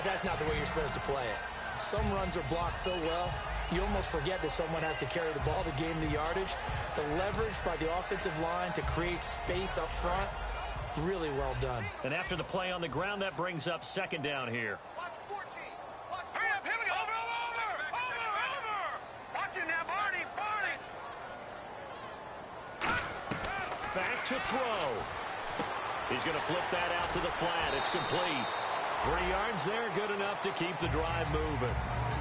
That's not the way you're supposed to play it. Some runs are blocked so well, you almost forget that someone has to carry the ball to gain the yardage. The leverage by the offensive line to create space up front, really well done. And after the play on the ground, that brings up second down here. Hurry up, here we go. Over. Watch it now, Barney. Back to throw. He's going to flip that out to the flat. It's complete. 3 yards there, good enough to keep the drive moving.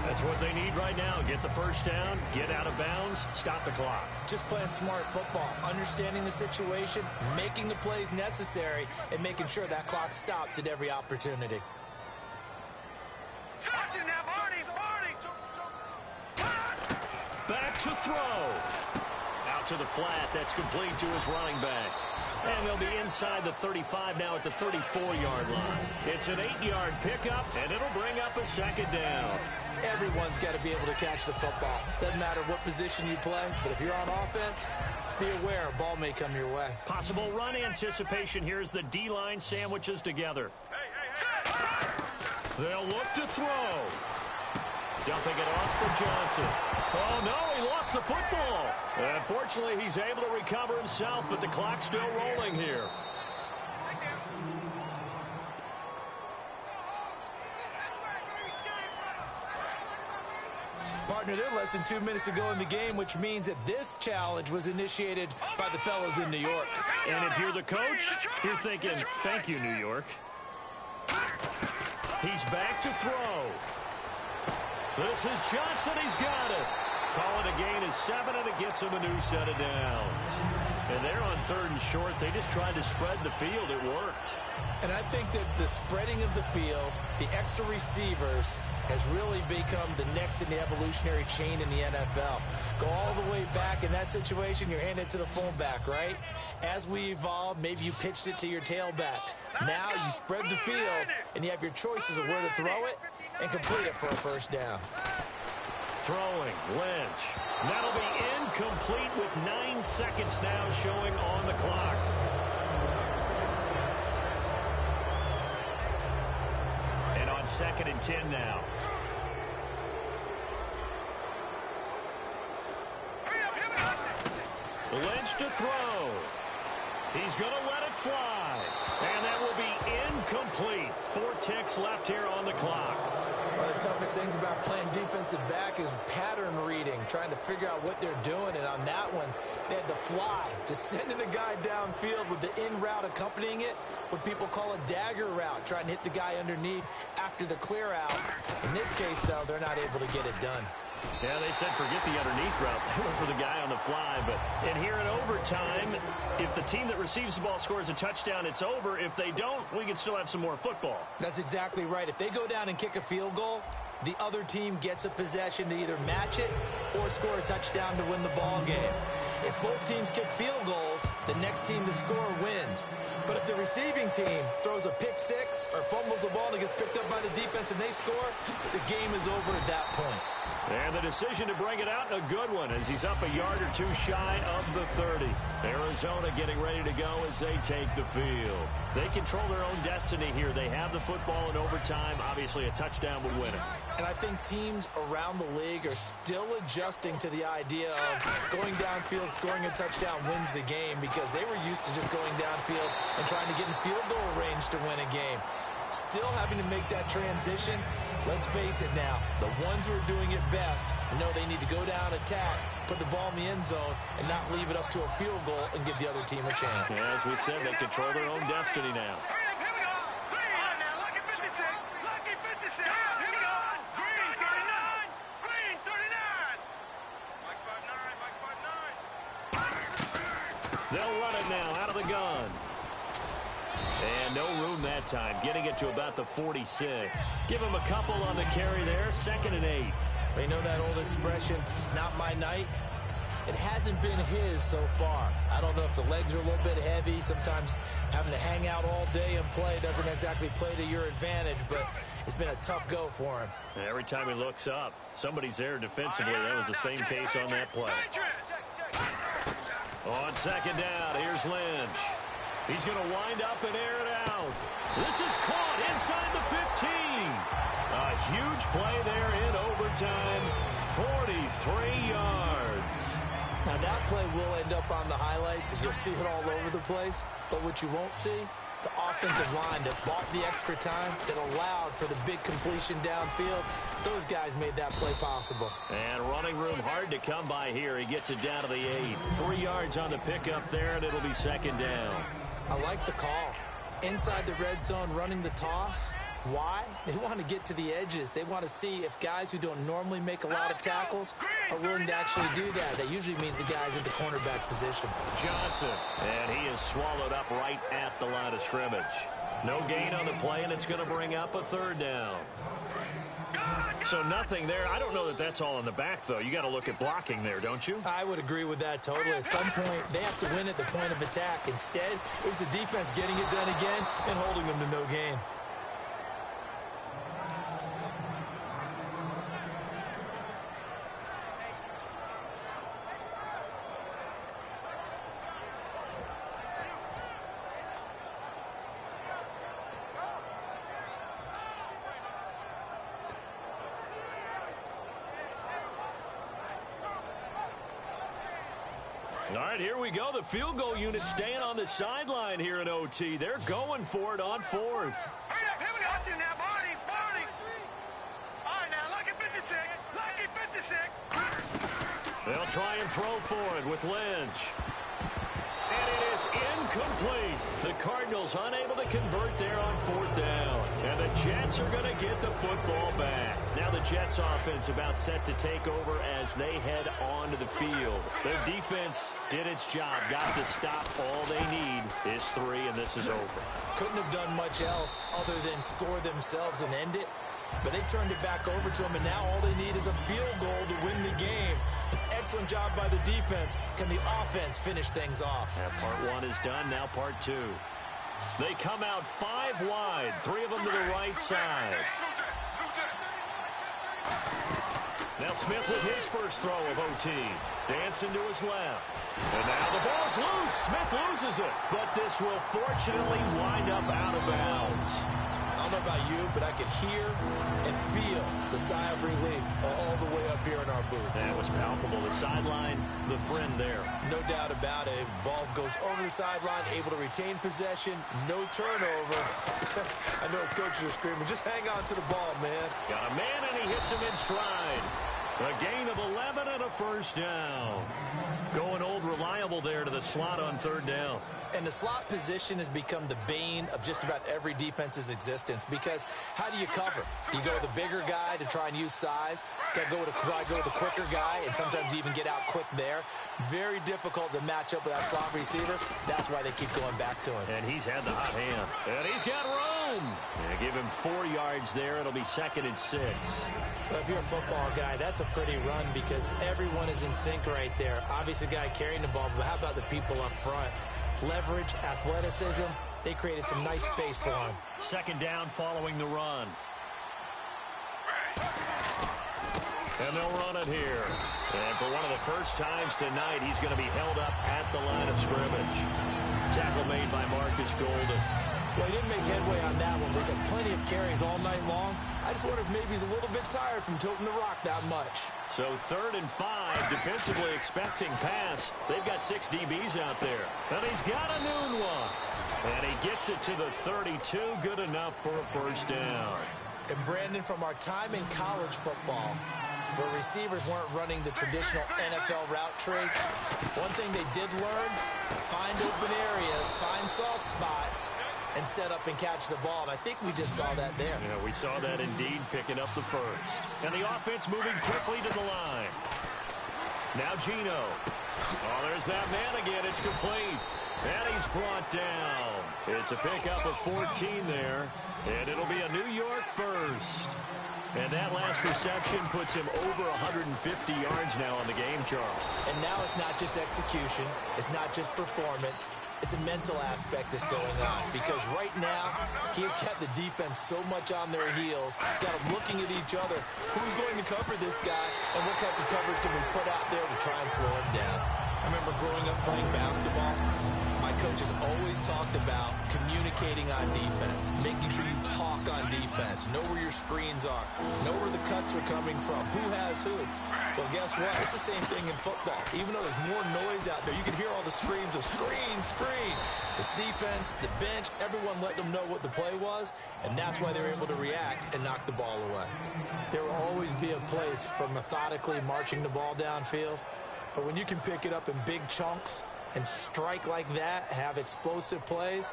That's what they need right now. Get the first down, get out of bounds, stop the clock. Just playing smart football, understanding the situation, making the plays necessary, and making sure that clock stops at every opportunity. Watch it now, Barney. Back to throw. Out to the flat. That's complete to his running back. And they'll be inside the 35 now at the 34-yard line. It's an 8-yard pickup, and it'll bring up a second down. Everyone's got to be able to catch the football. Doesn't matter what position you play, but if you're on offense, be aware a ball may come your way. Possible run anticipation here as the D-line sandwiches together. They'll look to throw. Dumping it off for Johnson. Oh, no, he lost the football. Unfortunately, he's able to recover himself, but the clock's still rolling here. Partner, they're less than 2 minutes to go in the game, which means that this challenge was initiated by the fellows in New York. And if you're the coach, you're thinking, thank you, New York. He's back to throw. This is Johnson. He's got it. Call it a gain of 7, and it gets him a new set of downs. And they're on 3rd and short. They just tried to spread the field. It worked. And I think that the spreading of the field, the extra receivers, has really become the next in the evolutionary chain in the NFL. Go all the way back in that situation, you're handing it to the fullback, right? As we evolve, maybe you pitched it to your tailback. Now you spread the field, and you have your choices of where to throw it and complete it for a first down. Throwing, Lynch. That'll be incomplete with 9 seconds now showing on the clock. And on 2nd and 10 now. Lynch to throw. He's going to let it fly. And that will be incomplete. 4 ticks left here on the clock. One of the toughest things about playing defensive back is pattern reading, trying to figure out what they're doing. And on that one, they had to fly, just sending a guy downfield with the in route accompanying it, what people call a dagger route, trying to hit the guy underneath after the clear out. In this case, though, they're not able to get it done. Yeah, they said forget the underneath route. They went for the guy on the fly. And here in overtime, if the team that receives the ball scores a touchdown, it's over. If they don't, we can still have some more football. That's exactly right. If they go down and kick a field goal, the other team gets a possession to either match it or score a touchdown to win the ball game. If both teams kick field goals, the next team to score wins. But if the receiving team throws a pick six or fumbles the ball and it gets picked up by the defense and they score, the game is over at that point. And the decision to bring it out, a good one, as he's up a yard or two shy of the 30. Arizona getting ready to go as they take the field. They control their own destiny here. They have the football in overtime. Obviously, a touchdown would win it. And I think teams around the league are still adjusting to the idea of going downfield, scoring a touchdown wins the game, because they were used to just going downfield and trying to get in field goal range to win a game. Still having to make that transition. Let's face it now, the ones who are doing it best know they need to go down, attack, put the ball in the end zone, and not leave it up to a field goal and give the other team a chance. Yeah, as we said, they control their own destiny now. They'll run it now out of the gun. And no room that time, getting it to about the 46. Give him a couple on the carry there, 2nd and 8. You know that old expression, it's not my night? It hasn't been his so far. I don't know if the legs are a little bit heavy. Sometimes having to hang out all day and play doesn't exactly play to your advantage, but it's been a tough go for him. And every time he looks up, somebody's there defensively. That was the same case on that play. On 2nd down, here's Lynch. He's going to wind up and air it out. This is caught inside the 15. A huge play there in overtime. 40 3 yards. Now, that play will end up on the highlights, and you'll see it all over the place. But what you won't see, the offensive line that bought the extra time, that allowed for the big completion downfield, those guys made that play possible. And running room hard to come by here. He gets it down to the 8. 3 yards on the pickup there, and it'll be 2nd down. I like the call. Inside the red zone, running the toss. Why? They want to get to the edges. They want to see if guys who don't normally make a lot of tackles are willing to actually do that. That usually means the guys at the cornerback position. Johnson, and he is swallowed up right at the line of scrimmage. No gain on the play, and it's going to bring up a 3rd down. So nothing there. I don't know that that's all in the back, though. You got to look at blocking there, don't you? I would agree with that totally. At some point, they have to win at the point of attack. Instead, it was the defense getting it done again and holding them to no gain. All right, here we go. The field goal unit staying on the sideline here in OT. They're going for it on 4th. Hurry up, here we go. Watch it now, Barney. All right, now, lucky 56. Lucky 56. They'll try and throw for it with Lynch. And it is incomplete. The Cardinals unable to convert there on 4th down. And the Jets are going to get the football back. Now the Jets offense about set to take over as they head onto the field. Their defense did its job, got the stop. All they need is 3, and this is over. Couldn't have done much else other than score themselves and end it. But they turned it back over to them, and now all they need is a field goal to win the game. An excellent job by the defense. Can the offense finish things off? And part 1 is done, now part 2. They come out 5 wide, 3 of them to the right side. Now Smith with his first throw of OT. Dancing to his left. And now the ball's loose. Smith loses it. But this will fortunately wind up out of bounds. I don't know about you, but I could hear and feel the sigh of relief all the way up here in our booth. That was palpable. The sideline, the friend there. No doubt about it. Ball goes over the sideline, able to retain possession, no turnover. I know his coaches are screaming, just hang on to the ball, man. Got a man, and he hits him in stride. A gain of 11 and a 1st down. Going old reliable there to the slot on 3rd down. And the slot position has become the bane of just about every defense's existence, because how do you cover? You go with the bigger guy to try and use size. Try to go with the quicker guy, and sometimes you even get out quick there. Very difficult to match up with that slot receiver. That's why they keep going back to him. And he's had the hot hand. And he's got room. And give him 4 yards there. It'll be 2nd and 6. Well, if you're a football guy, that's a pretty run because everyone is in sync right there. Obviously, the guy carrying the ball, but how about the people up front? Leverage, athleticism, they created some nice space for him. 2nd down following the run. And they'll run it here. And for one of the first times tonight, he's going to be held up at the line of scrimmage. Tackle made by Marcus Golden. Well, he didn't make headway on that one. There's plenty of carries all night long. I just wonder if maybe he's a little bit tired from toting the rock that much. So 3rd and 5, defensively expecting pass. They've got 6 DBs out there. And he's got a noon one. And he gets it to the 32. Good enough for a 1st down. And Brandon, from our time in college football, where receivers weren't running the traditional NFL route tree, one thing they did learn, find open areas, find soft spots, and set up and catch the ball. And I think we just saw that there. Yeah, we saw that indeed, picking up the 1st. And the offense moving quickly to the line. Now Gino. Oh, there's that man again. It's complete. And he's brought down. It's a pickup of 14 there. And it'll be a New York 1st. And that last reception puts him over 150 yards now on the game, Charles. And now it's not just execution. It's not just performance. It's a mental aspect that's going on. Because right now, he has got the defense so much on their heels. He's got them looking at each other. Who's going to cover this guy? And what type of coverage can we put out there to try and slow him down? I remember growing up playing basketball, my coaches always talked about communicating on defense, making sure you talk on defense, know where your screens are, know where the cuts are coming from, who has who. Well, guess what? It's the same thing in football. Even though there's more noise out there, you can hear all the screams of screen, screen. This defense, the bench, everyone let them know what the play was, and that's why they were able to react and knock the ball away. There will always be a place for methodically marching the ball downfield, but when you can pick it up in big chunks and strike like that, have explosive plays,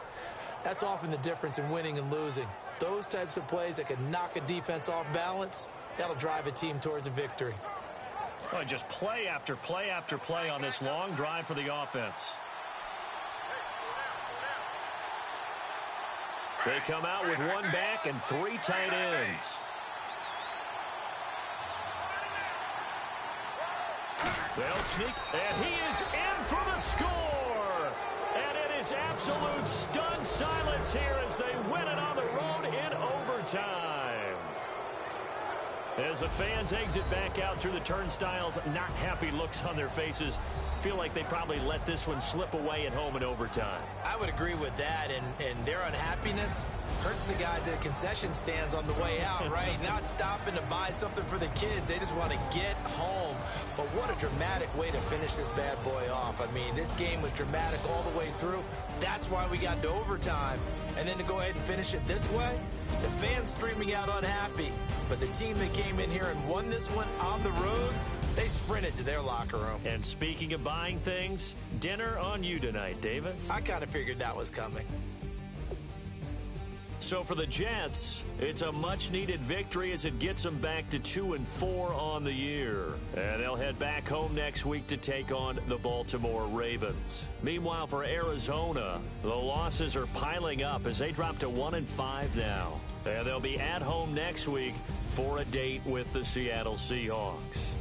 that's often the difference in winning and losing. Those types of plays that can knock a defense off balance, that'll drive a team towards a victory. Well, just play after play after play on this long drive for the offense. They come out with one back and 3 tight ends. They'll sneak, and he is in for the score. And it is absolute stunned silence here as they win it on the road in overtime. As the fans exit back out through the turnstiles, not happy looks on their faces. Feel like they probably let this one slip away at home in overtime. I would agree with that, and their unhappiness hurts the guys at concession stands on the way out, right? Not stopping to buy something for the kids. They just want to get home. But what a dramatic way to finish this bad boy off. I mean, this game was dramatic all the way through. That's why we got to overtime. And then to go ahead and finish it this way, the fans streaming out unhappy. But the team that came in here and won this one on the road, they sprinted to their locker room. And speaking of buying things, dinner on you tonight, Davis. I kind of figured that was coming. So for the Jets, it's a much-needed victory as it gets them back to 2-4 on the year. And they'll head back home next week to take on the Baltimore Ravens. Meanwhile, for Arizona, the losses are piling up as they drop to 1-5 now. And they'll be at home next week for a date with the Seattle Seahawks.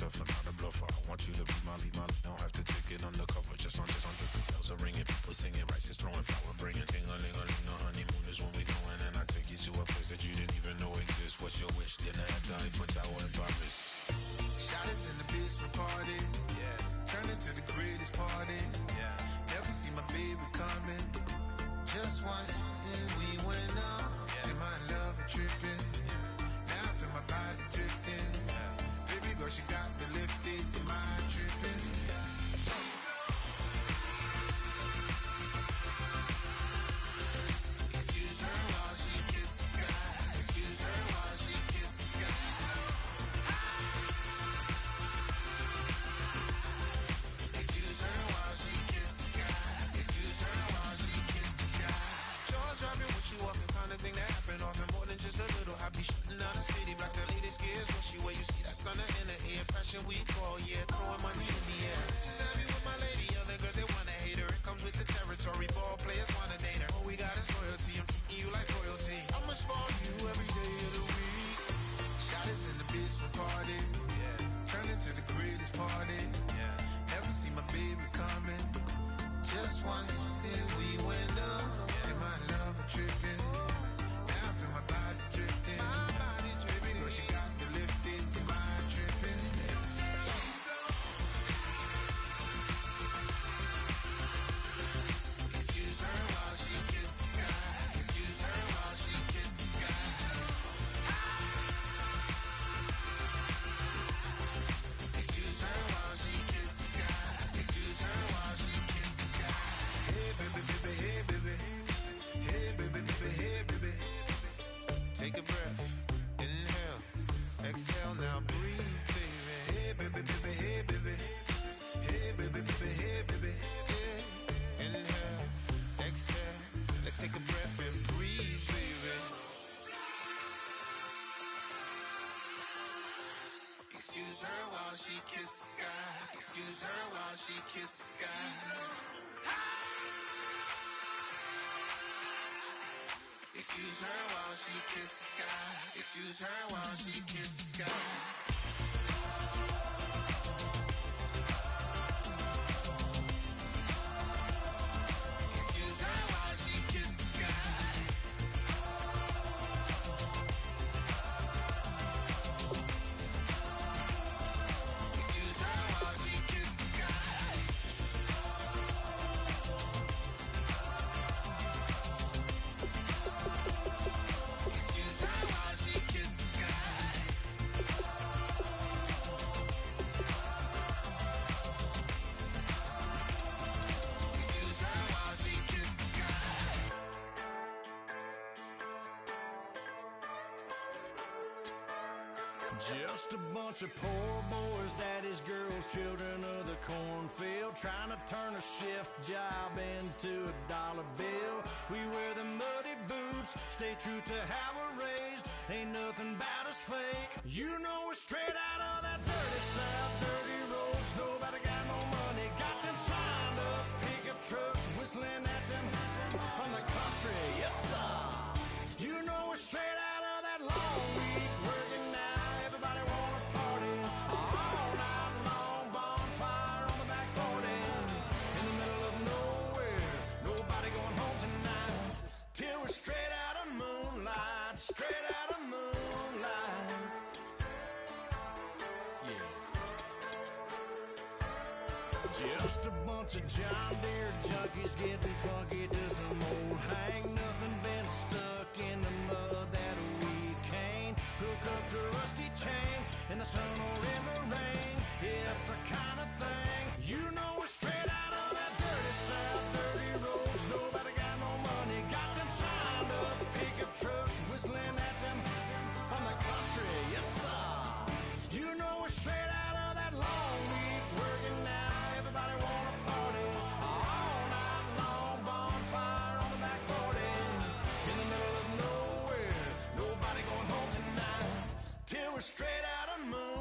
tougher, not a bluffer. I want you to be my lead, don't have to take it undercover. Just under the bells are ringing, people singing, rice is throwing, flower bringing. Ting-a-ling-a-ling, the honeymoon is when we going, and I take you to a place that you didn't even know exists. What's your wish? Dinner at the Eiffel Tower in Paris. Shot us in the basement party, yeah. Turn into the greatest party, yeah. Never see my baby coming. Just once, and we went up, yeah. And my love a tripping, yeah. Now I feel my body drifting, yeah. Baby girl, she got me lifted, am I tripping? She's so... Excuse her while she kisses the sky. Excuse her while she kisses the sky. Excuse her while she kisses the sky. Excuse her while she kisses the sky. Jaws dropping when she walking, kind of thing that happen often more than just a little. I be shutting down the city, black the latest gears. When she wear, you see that sun in the air. Fashion week all year, throwing money in the air. She's happy with my lady, other girls they wanna hate her. It comes with the territory, ball players wanna date her. All we got is loyalty, I'm treating you like royalty. I'ma spoil you every day of the week. Shot us in the basement party, yeah. Turn into the greatest party, yeah. Never see my baby coming. Just once, then we went up, yeah. And my love a tripping. Now I feel my body drifting. My body dripping, but she got me lifted. Am I tripping? She's so... Excuse her while she kisses the sky. Excuse her while she kisses the sky. Excuse her while she kisses the sky. Excuse her while she kisses the sky. Hey baby, baby, hey baby. Hey baby, baby, hey baby. Take a breath, inhale, exhale, now breathe, baby. Hey baby, baby, hey baby. Hey baby, baby, hey baby. Yeah. Inhale, exhale, let's take a breath and breathe, baby. Excuse her while she kisses the sky. Excuse her while she kisses the sky. Excuse her while she kisses the sky. Excuse her while she kisses the sky. Excuse her while she kisses the sky. Excuse her while she kisses the sky. Excuse her while she kisses the sky. Excuse her while she kisses the sky. Just a bunch of poor boys, daddy's girls, children of the cornfield, trying to turn a shift job into a dollar bill. We wear the muddy boots, stay true to how we're raised. Ain't nothing about us fake. You know we're straight out of that dirty south, dirty roads. Nobody got no money, got them signed up pickup trucks, whistling at them from the country. Yes, sir. You know we're straight out of that long week working now. Everybody wanna party all night long. Bonfire on the back 40 in the middle of nowhere. Nobody going home tonight till we're straight out of moonlight. Straight out of moonlight. Yeah. Just a bunch of John Deere junkies getting funky to some old hang. Nothing been stuck in the mud that we can't hook up to a rusty chain in the sun or in the rain. Yeah, it's the kind of thing. You know we're straight out of that dirty south, dirty roads. Nobody got no money, got them signed up pickup trucks, whistling at them from the country. Yes, sir. You know we're straight out of that long week working now. Everybody wanna party all night long. Bonfire on the back 40 in the middle of nowhere. Nobody going home tonight till we're straight out of moon.